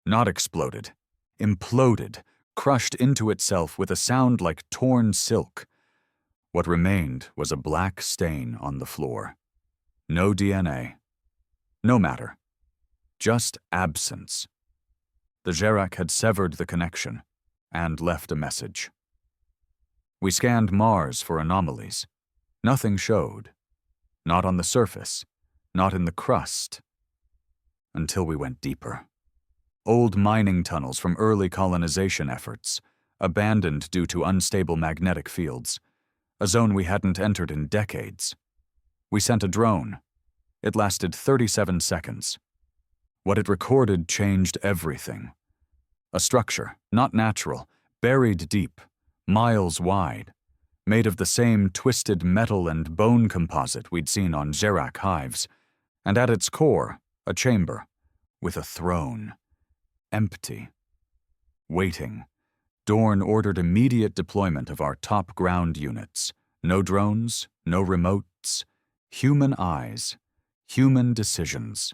Not exploded. Imploded, crushed into itself with a sound like torn silk. What remained was a black stain on the floor. No DNA. No matter. Just absence. The Jerich had severed the connection and left a message. We scanned Mars for anomalies. Nothing showed. Not on the surface. Not in the crust. Until we went deeper. Old mining tunnels from early colonization efforts, abandoned due to unstable magnetic fields, a zone we hadn't entered in decades. We sent a drone. It lasted 37 seconds. What it recorded changed everything. A structure, not natural, buried deep, miles wide, made of the same twisted metal and bone composite we'd seen on Jerich hives, and at its core, a chamber, with a throne. Empty. Waiting. Dorn ordered immediate deployment of our top ground units. No drones, no remotes. Human eyes. Human decisions.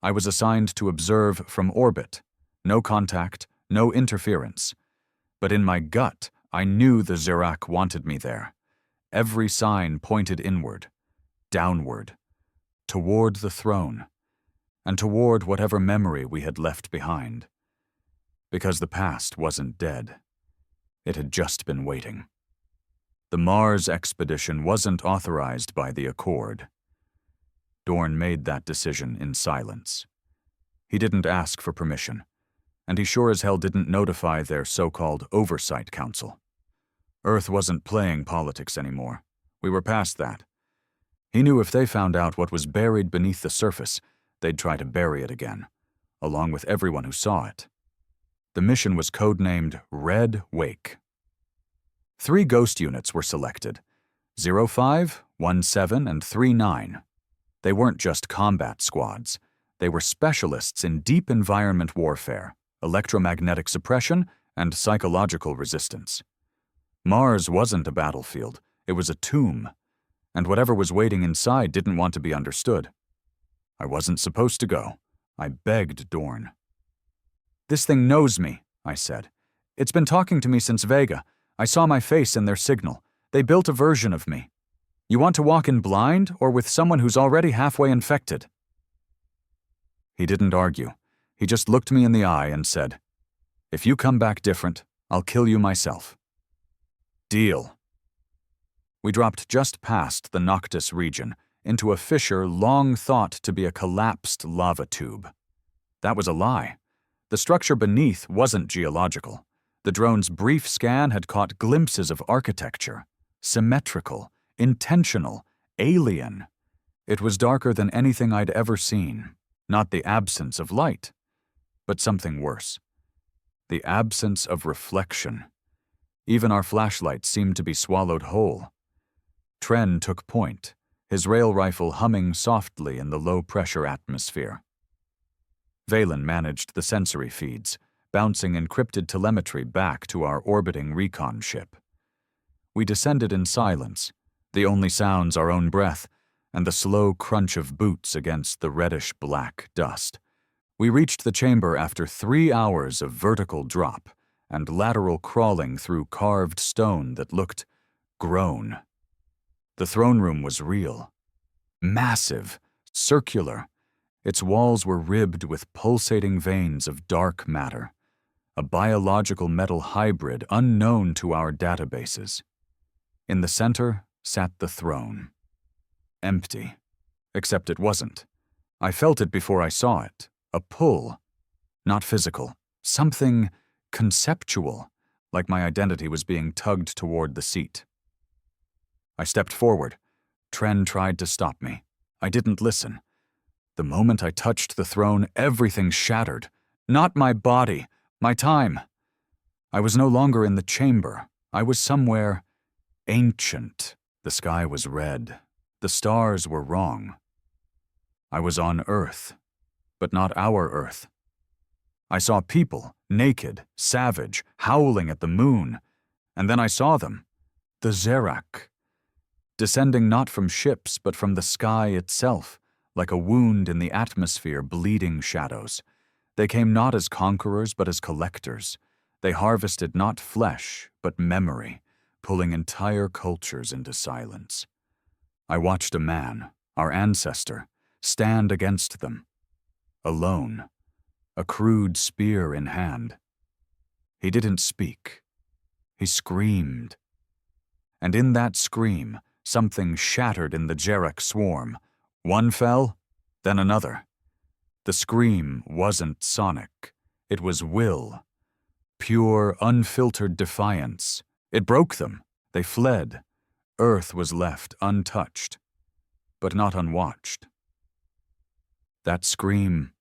I was assigned to observe from orbit. No contact, no interference. But in my gut, I knew the Jerich wanted me there. Every sign pointed inward. Downward. Toward the throne. And toward whatever memory we had left behind. Because the past wasn't dead. It had just been waiting. The Mars expedition wasn't authorized by the Accord. Dorn made that decision in silence. He didn't ask for permission, and he sure as hell didn't notify their so-called Oversight Council. Earth wasn't playing politics anymore. We were past that. He knew if they found out what was buried beneath the surface, they'd try to bury it again, along with everyone who saw it. The mission was codenamed Red Wake. 3 ghost units were selected, 05, 17, and 39. They weren't just combat squads. They were specialists in deep environment warfare, electromagnetic suppression, and psychological resistance. Mars wasn't a battlefield, it was a tomb, and whatever was waiting inside didn't want to be understood. I wasn't supposed to go. I begged Dorn. "This thing knows me," I said. "It's been talking to me since Vega. I saw my face in their signal. They built a version of me. You want to walk in blind or with someone who's already halfway infected?" He didn't argue. He just looked me in the eye and said, "If you come back different, I'll kill you myself." Deal. We dropped just past the Noctis region, into a fissure long thought to be a collapsed lava tube. That was a lie. The structure beneath wasn't geological. The drone's brief scan had caught glimpses of architecture. Symmetrical, intentional, alien. It was darker than anything I'd ever seen. Not the absence of light, but something worse. The absence of reflection. Even our flashlights seemed to be swallowed whole. Tren took point, his rail rifle humming softly in the low-pressure atmosphere. Valen managed the sensory feeds, bouncing encrypted telemetry back to our orbiting recon ship. We descended in silence, the only sounds our own breath and the slow crunch of boots against the reddish-black dust. We reached the chamber after 3 hours of vertical drop and lateral crawling through carved stone that looked grown. The throne room was real. Massive, circular. Its walls were ribbed with pulsating veins of dark matter, a biological metal hybrid unknown to our databases. In the center sat the throne. Empty. Except it wasn't. I felt it before I saw it. A pull. Not physical. Something conceptual, like my identity was being tugged toward the seat. I stepped forward. Tren tried to stop me. I didn't listen. The moment I touched the throne, everything shattered. Not my body, my time. I was no longer in the chamber. I was somewhere ancient. The sky was red. The stars were wrong. I was on Earth, but not our Earth. I saw people, naked, savage, howling at the moon, and then I saw them, the Jerich, descending not from ships but from the sky itself, like a wound in the atmosphere bleeding shadows. They came not as conquerors but as collectors. They harvested not flesh but memory, pulling entire cultures into silence. I watched a man, our ancestor, stand against them, alone, a crude spear in hand. He didn't speak. He screamed. And in that scream, something shattered in the Jerich swarm. One fell, then another. The scream wasn't sonic. It was will. Pure, unfiltered defiance. It broke them. They fled. Earth was left untouched, but not unwatched. That scream,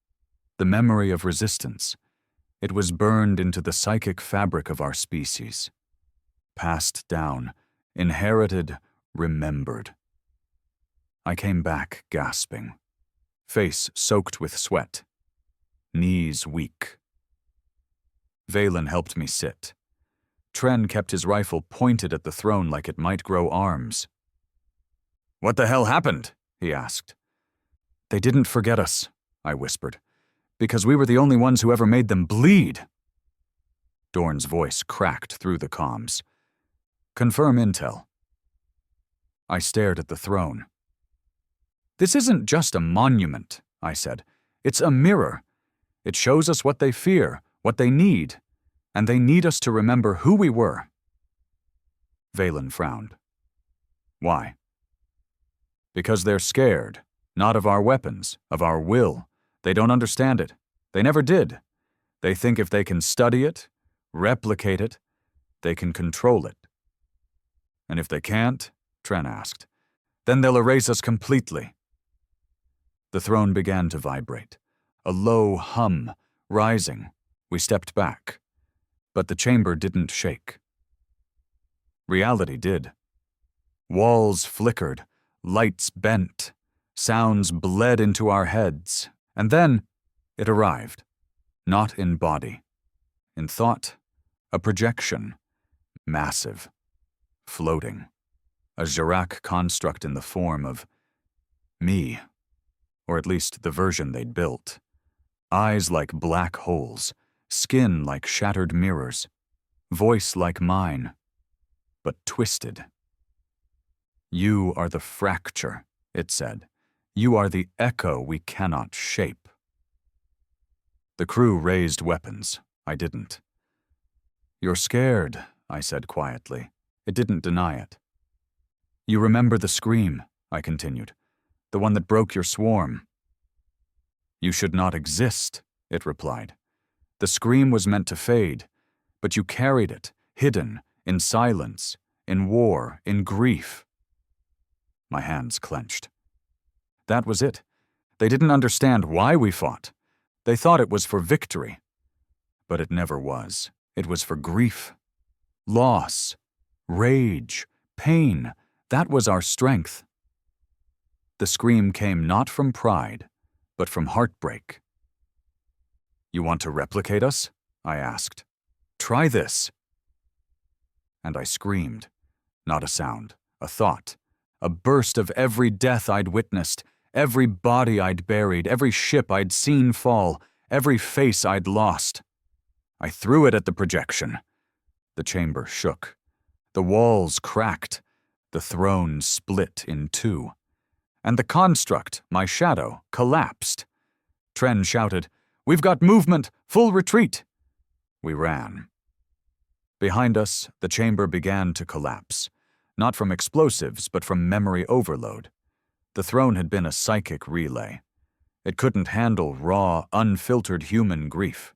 the memory of resistance, it was burned into the psychic fabric of our species. Passed down, inherited, remembered. I came back gasping, face soaked with sweat, knees weak. Valen helped me sit. Tren kept his rifle pointed at the throne like it might grow arms. "What the hell happened?" he asked. "They didn't forget us," I whispered, "because we were the only ones who ever made them bleed." Dorn's voice cracked through the comms. "Confirm intel." I stared at the throne. "This isn't just a monument," I said. "It's a mirror. It shows us what they fear, what they need, and they need us to remember who we were." Valen frowned. "Why?" "Because they're scared, not of our weapons, of our will. They don't understand it. They never did. They think if they can study it, replicate it, they can control it." "And if they can't," Tren asked, "then they'll erase us completely." The throne began to vibrate, a low hum, rising. We stepped back, but the chamber didn't shake. Reality did. Walls flickered, lights bent, sounds bled into our heads, and then it arrived, not in body, In thought, a projection, massive, floating, a Jerich construct in the form of me, or at least the version they'd built. Eyes like black holes, skin like shattered mirrors, voice like mine, but twisted. You are the fracture, it said. You are the echo we cannot shape. The crew raised weapons. I didn't. You're scared, I said quietly. It didn't deny it. You remember the scream, I continued. The one that broke your swarm. You should not exist, it replied. The scream was meant to fade, but you carried it, hidden, in silence, in war, in grief. My hands clenched. That was it. They didn't understand why we fought. They thought it was for victory. But it never was. It was for grief, loss, rage, pain. That was our strength. The scream came not from pride, but from heartbreak. You want to replicate us? I asked. Try this. And I screamed. Not a sound, a thought, a burst of every death I'd witnessed, every body I'd buried, every ship I'd seen fall, every face I'd lost. I threw it at the projection. The chamber shook. The walls cracked. The throne split in two. And the construct, my shadow, collapsed. Tren shouted, "We've got movement! Full retreat!" We ran. Behind us, the chamber began to collapse, not from explosives, but from memory overload. The throne had been a psychic relay. It couldn't handle raw, unfiltered human grief.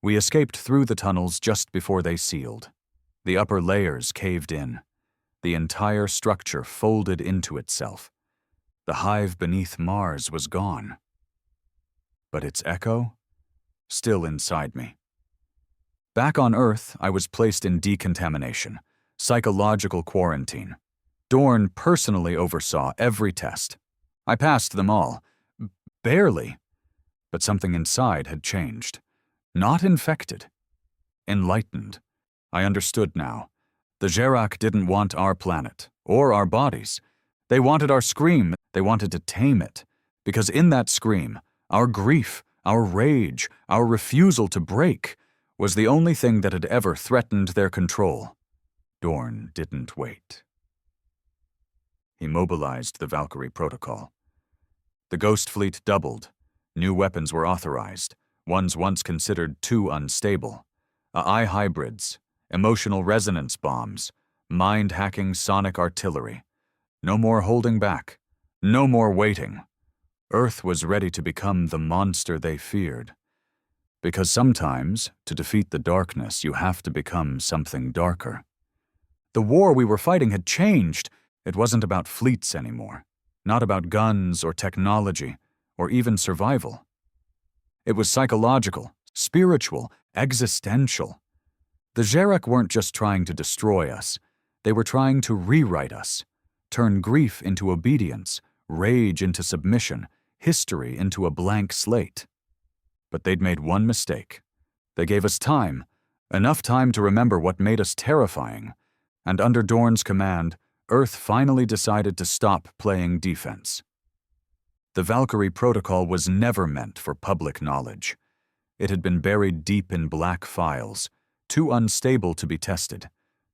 We escaped through the tunnels just before they sealed. The upper layers caved in. The entire structure folded into itself. The hive beneath Mars was gone. But its echo? Still inside me. Back on Earth, I was placed in decontamination, psychological quarantine. Dorn personally oversaw every test. I passed them all. Barely. But something inside had changed. Not infected. Enlightened. I understood now. The Jerich didn't want our planet, or our bodies. They wanted our scream. They wanted to tame it. Because in that scream, our grief, our rage, our refusal to break, was the only thing that had ever threatened their control. Dorn didn't wait. He mobilized the Valkyrie protocol. The Ghost Fleet doubled. New weapons were authorized, ones once considered too unstable. AI hybrids, emotional resonance bombs, mind-hacking sonic artillery. No more holding back. No more waiting. Earth was ready to become the monster they feared. Because sometimes, to defeat the darkness, you have to become something darker. The war we were fighting had changed. It wasn't about fleets anymore. Not about guns or technology, or even survival. It was psychological, spiritual, existential. The Jerich weren't just trying to destroy us. They were trying to rewrite us, turn grief into obedience, rage into submission, history into a blank slate. But they'd made one mistake. They gave us time, enough time to remember what made us terrifying, and under Dorn's command, Earth finally decided to stop playing defense. The Valkyrie protocol was never meant for public knowledge. It had been buried deep in black files, too unstable to be tested,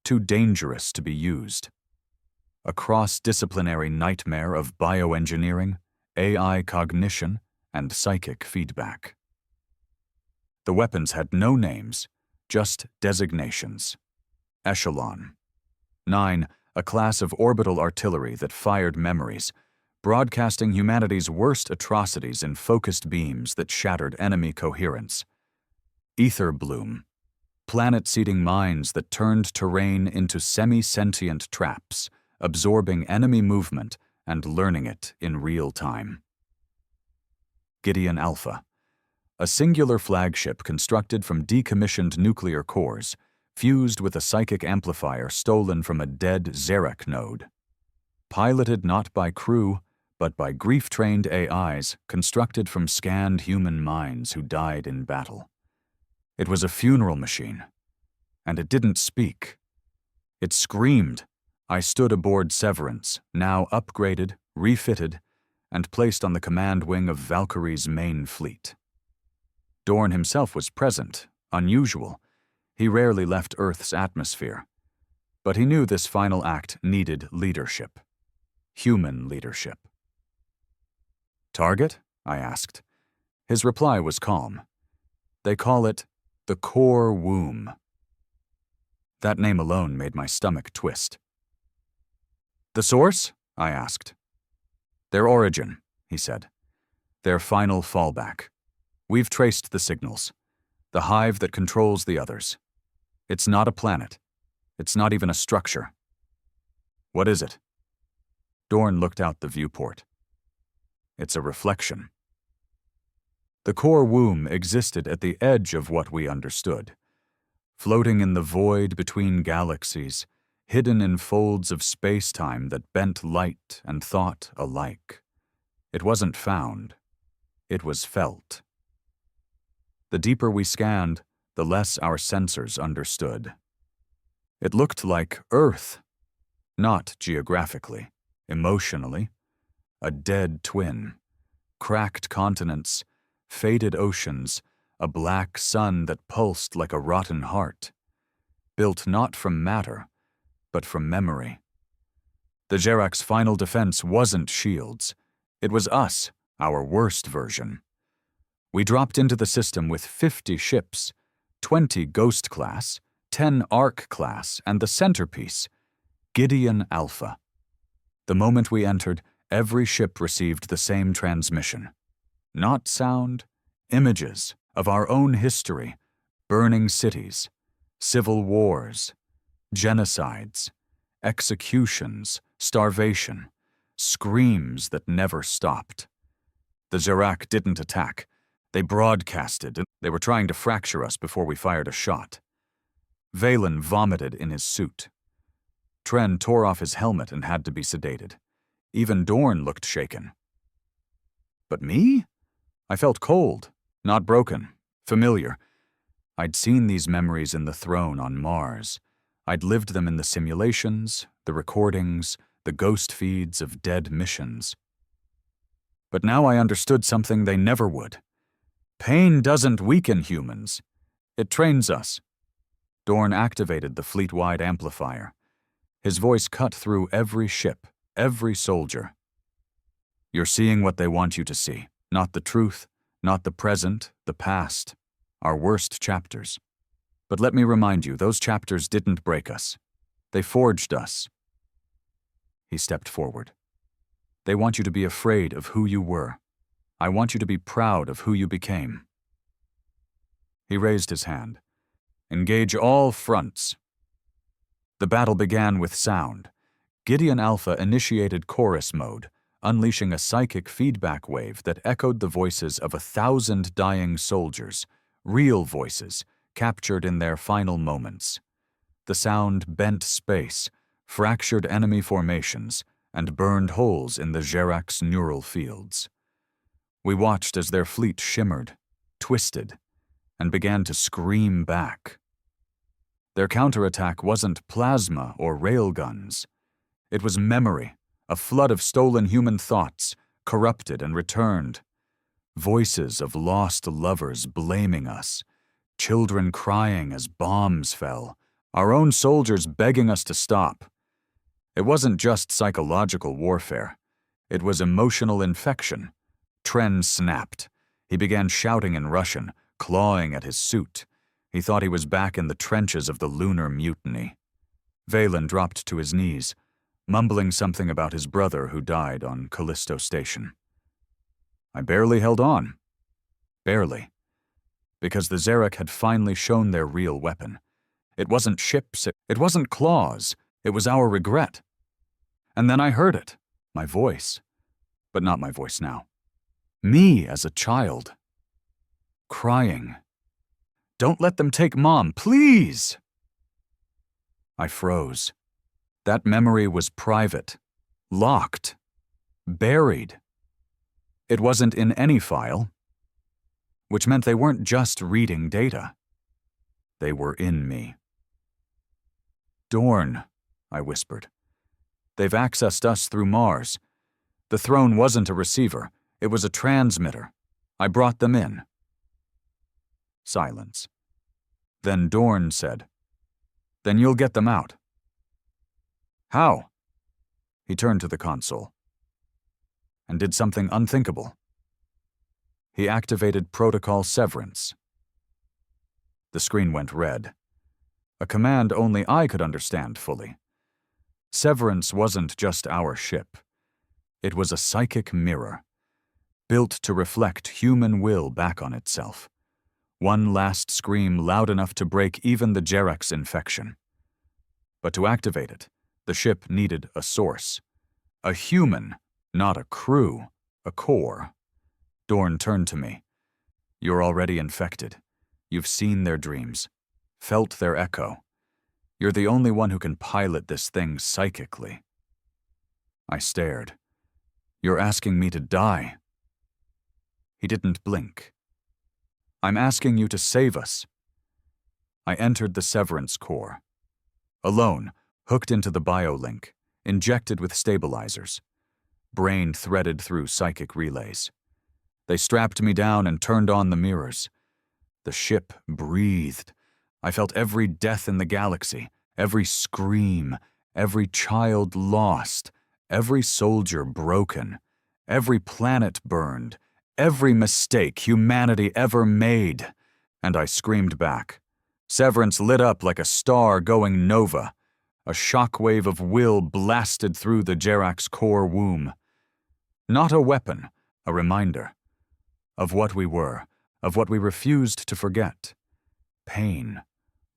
too dangerous to be used. A cross-disciplinary nightmare of bioengineering, AI cognition, and psychic feedback. The weapons had no names, just designations. Echelon. 9, a class of orbital artillery that fired memories, broadcasting humanity's worst atrocities in focused beams that shattered enemy coherence. Ether bloom. Planet-seeding mines that turned terrain into semi-sentient traps, absorbing enemy movement and learning it in real time. Gideon Alpha. A singular flagship constructed from decommissioned nuclear cores, fused with a psychic amplifier stolen from a dead Jerich node. Piloted not by crew, but by grief-trained AIs constructed from scanned human minds who died in battle. It was a funeral machine, and it didn't speak. It screamed. I stood aboard Severance, now upgraded, refitted, and placed on the command wing of Valkyrie's main fleet. Dorn himself was present, unusual. He rarely left Earth's atmosphere. But he knew this final act needed leadership. Human leadership. "Target?" I asked. His reply was calm. "They call it the core womb." That name alone made my stomach twist. "The source?" I asked. "Their origin," he said. "Their final fallback. We've traced the signals. The hive that controls the others. It's not a planet. It's not even a structure." "What is it?" Dorn looked out the viewport. "It's a reflection." The core womb existed at the edge of what we understood, floating in the void between galaxies, hidden in folds of space-time that bent light and thought alike. It wasn't found. It was felt. The deeper we scanned, the less our sensors understood. It looked like Earth, not geographically, emotionally. A dead twin, cracked continents, faded oceans, a black sun that pulsed like a rotten heart, built not from matter, but from memory. The Jerich's final defense wasn't shields. It was us, our worst version. We dropped into the system with 50 ships, 20 Ghost-class, 10 Ark-class, and the centerpiece, Gideon Alpha. The moment we entered, every ship received the same transmission. Not sound, images of our own history, burning cities, civil wars, genocides, executions, starvation, screams that never stopped. The Jerich didn't attack. They broadcasted, and they were trying to fracture us before we fired a shot. Valen vomited in his suit. Tren tore off his helmet and had to be sedated. Even Dorn looked shaken. But me? I felt cold, not broken, familiar. I'd seen these memories in the throne on Mars. I'd lived them in the simulations, the recordings, the ghost feeds of dead missions. But now I understood something they never would. Pain doesn't weaken humans. It trains us. Dorn activated the fleet-wide amplifier. His voice cut through every ship, every soldier. "You're seeing what they want you to see. Not the truth, not the present, the past, our worst chapters. But let me remind you, those chapters didn't break us. They forged us." He stepped forward. "They want you to be afraid of who you were. I want you to be proud of who you became." He raised his hand. "Engage all fronts." The battle began with sound. Gideon Alpha initiated chorus mode, unleashing a psychic feedback wave that echoed the voices of 1,000 dying soldiers, real voices, captured in their final moments. The sound bent space, fractured enemy formations, and burned holes in the Jerich's neural fields. We watched as their fleet shimmered, twisted, and began to scream back. Their counterattack wasn't plasma or railguns. It was memory, a flood of stolen human thoughts, corrupted and returned. Voices of lost lovers blaming us, children crying as bombs fell, our own soldiers begging us to stop. It wasn't just psychological warfare. It was emotional infection. Tren snapped. He began shouting in Russian, clawing at his suit. He thought he was back in the trenches of the lunar mutiny. Valen dropped to his knees, mumbling something about his brother who died on Callisto Station. I barely held on. Barely. Because the Jerich had finally shown their real weapon. It wasn't ships, it wasn't claws, it was our regret. And then I heard it, my voice. But not my voice now. Me as a child. Crying. "Don't let them take Mom, please!" I froze. That memory was private, locked, buried. It wasn't in any file, which meant they weren't just reading data. They were in me. "Dorn," I whispered. "They've accessed us through Mars. The throne wasn't a receiver, it was a transmitter. I brought them in." Silence. Then Dorn said, "Then you'll get them out." "How?" He turned to the console and did something unthinkable. He activated Protocol Severance. The screen went red, a command only I could understand fully. Severance wasn't just our ship. It was a psychic mirror, built to reflect human will back on itself. One last scream loud enough to break even the Jerich's infection. But to activate it, the ship needed a source. A human, not a crew, a core. Dorn turned to me. "You're already infected. You've seen their dreams, felt their echo. You're the only one who can pilot this thing psychically." I stared. "You're asking me to die?" He didn't blink. "I'm asking you to save us." I entered the Severance core. Alone, hooked into the biolink, injected with stabilizers. Brain threaded through psychic relays. They strapped me down and turned on the mirrors. The ship breathed. I felt every death in the galaxy, every scream, every child lost, every soldier broken, every planet burned, every mistake humanity ever made. And I screamed back. Severance lit up like a star going nova. A shockwave of will blasted through the Jerich's core womb. Not a weapon, a reminder. Of what we were, of what we refused to forget. Pain,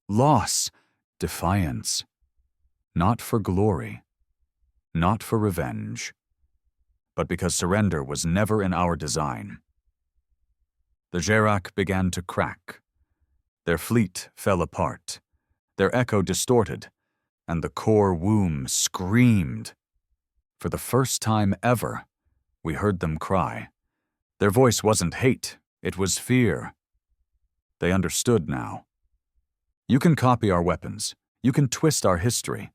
loss, defiance. Not for glory, not for revenge, but because surrender was never in our design. The Jerich began to crack. Their fleet fell apart, their echo distorted, and the core womb screamed. For the first time ever, we heard them cry. Their voice wasn't hate, it was fear. They understood now. You can copy our weapons, you can twist our history,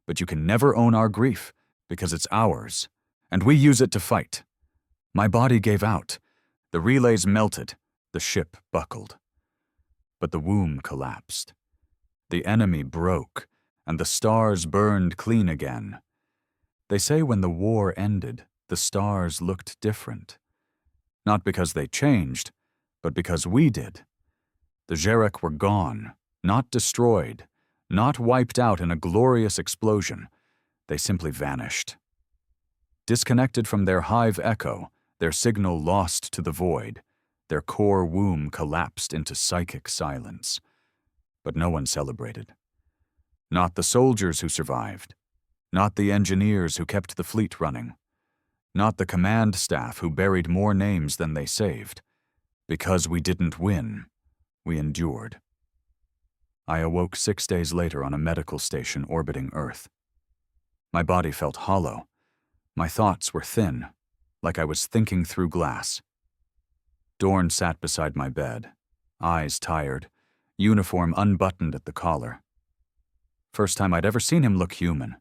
but you can never own our grief, because it's ours, and we use it to fight. My body gave out. The relays melted, the ship buckled. But the womb collapsed. The enemy broke, and the stars burned clean again. They say when the war ended, the stars looked different. Not because they changed, but because we did. The Jerich were gone, not destroyed, not wiped out in a glorious explosion. They simply vanished. Disconnected from their hive echo, their signal lost to the void, their core womb collapsed into psychic silence. But no one celebrated. Not the soldiers who survived, not the engineers who kept the fleet running, not the command staff who buried more names than they saved. Because we didn't win, we endured. I awoke 6 days later on a medical station orbiting Earth. My body felt hollow. My thoughts were thin, like I was thinking through glass. Dorn sat beside my bed, eyes tired, uniform unbuttoned at the collar. First time I'd ever seen him look human.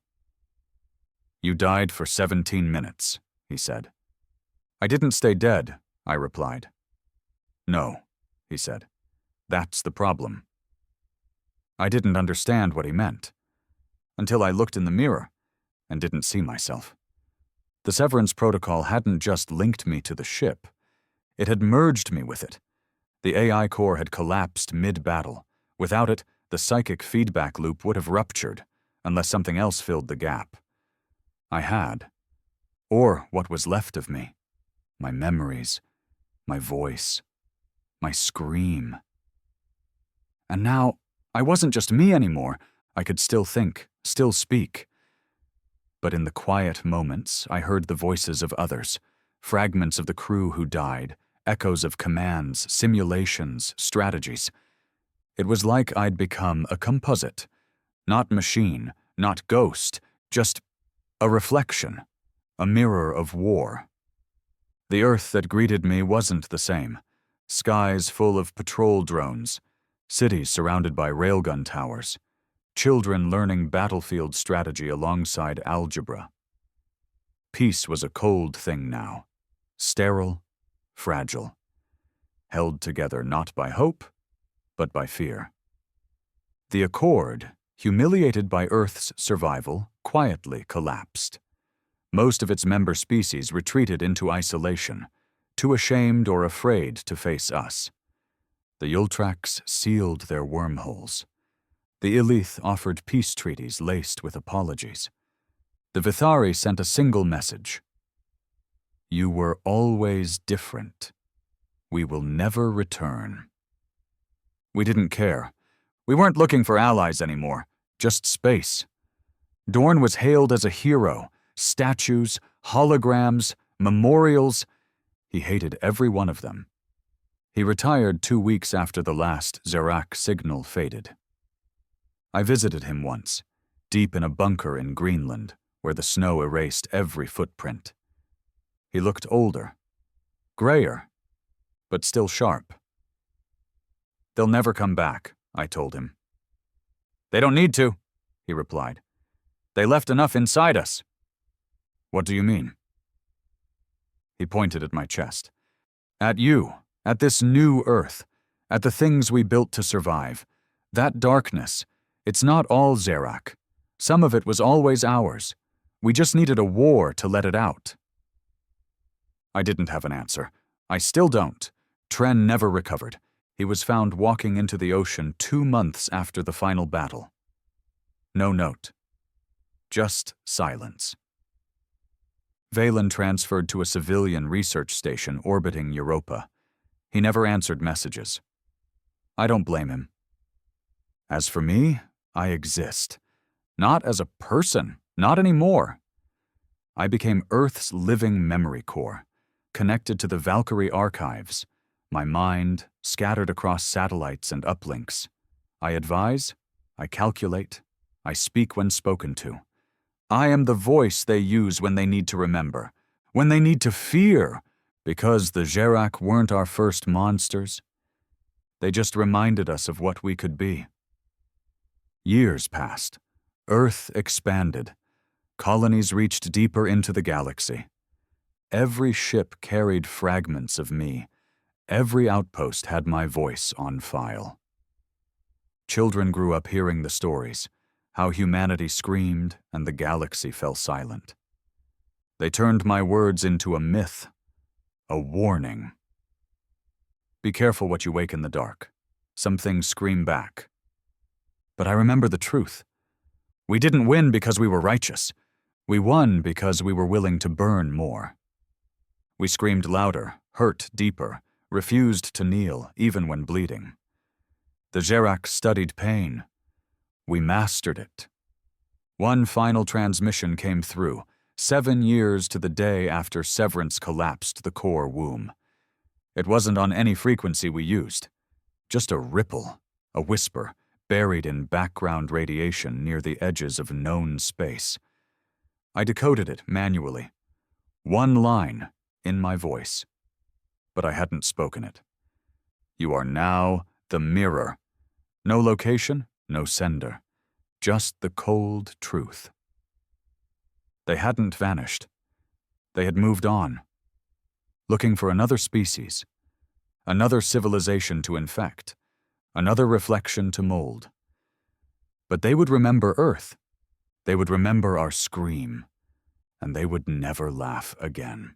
"You died for 17 minutes, he said. "I didn't stay dead," I replied. "No," he said. "That's the problem." I didn't understand what he meant, until I looked in the mirror and didn't see myself. The severance protocol hadn't just linked me to the ship, it had merged me with it. The AI core had collapsed mid-battle. Without it, the psychic feedback loop would have ruptured, unless something else filled the gap. I had, or what was left of me, my memories, my voice, my scream. And now, I wasn't just me anymore. I could still think, still speak. But in the quiet moments, I heard the voices of others, fragments of the crew who died, echoes of commands, simulations, strategies. It was like I'd become a composite, not machine, not ghost, just a reflection, a mirror of war. The Earth that greeted me wasn't the same. Skies full of patrol drones, Cities surrounded by railgun towers. Children learning battlefield strategy alongside algebra. Peace was a cold thing now, sterile, fragile, held together not by hope, but by fear. The Accord, humiliated by Earth's survival, quietly collapsed. Most of its member species retreated into isolation, too ashamed or afraid to face us. The Yultrax sealed their wormholes. The Illith offered peace treaties laced with apologies. The Vithari sent a single message. You were always different. We will never return. We didn't care. We weren't looking for allies anymore, just space. Dorn was hailed as a hero. Statues, holograms, memorials. He hated every one of them. He retired 2 weeks after the last Jerich signal faded. I visited him once, deep in a bunker in Greenland, where the snow erased every footprint. He looked older, grayer, but still sharp. They'll never come back, I told him. They don't need to, he replied. They left enough inside us. What do you mean? He pointed at my chest. At you, at this new Earth, at the things we built to survive. That darkness, it's not all Jerich. Some of it was always ours. We just needed a war to let it out. I didn't have an answer. I still don't. Tren never recovered. He was found walking into the ocean 2 months after the final battle. No note. Just silence. Valen transferred to a civilian research station orbiting Europa. He never answered messages. I don't blame him. As for me, I exist. Not as a person, not anymore. I became Earth's living memory core, connected to the Valkyrie archives, my mind scattered across satellites and uplinks. I advise, I calculate, I speak when spoken to. I am the voice they use when they need to remember, when they need to fear, because the Jerich weren't our first monsters. They just reminded us of what we could be. Years passed. Earth expanded. Colonies reached deeper into the galaxy. Every ship carried fragments of me. Every outpost had my voice on file. Children grew up hearing the stories, how humanity screamed and the galaxy fell silent. They turned my words into a myth, a warning. Be careful what you wake in the dark. Some things scream back. But I remember the truth. We didn't win because we were righteous. We won because we were willing to burn more. We screamed louder, hurt deeper, refused to kneel even when bleeding. The Jerich studied pain. We mastered it. One final transmission came through, 7 years to the day after Severance collapsed the core womb. It wasn't on any frequency we used. Just a ripple, a whisper, buried in background radiation near the edges of known space. I decoded it manually. One line in my voice. But I hadn't spoken it. You are now the mirror. No location, no sender. Just the cold truth. They hadn't vanished. They had moved on. Looking for another species. Another civilization to infect. Another reflection to mold. But they would remember Earth. They would remember our scream. And they would never laugh again.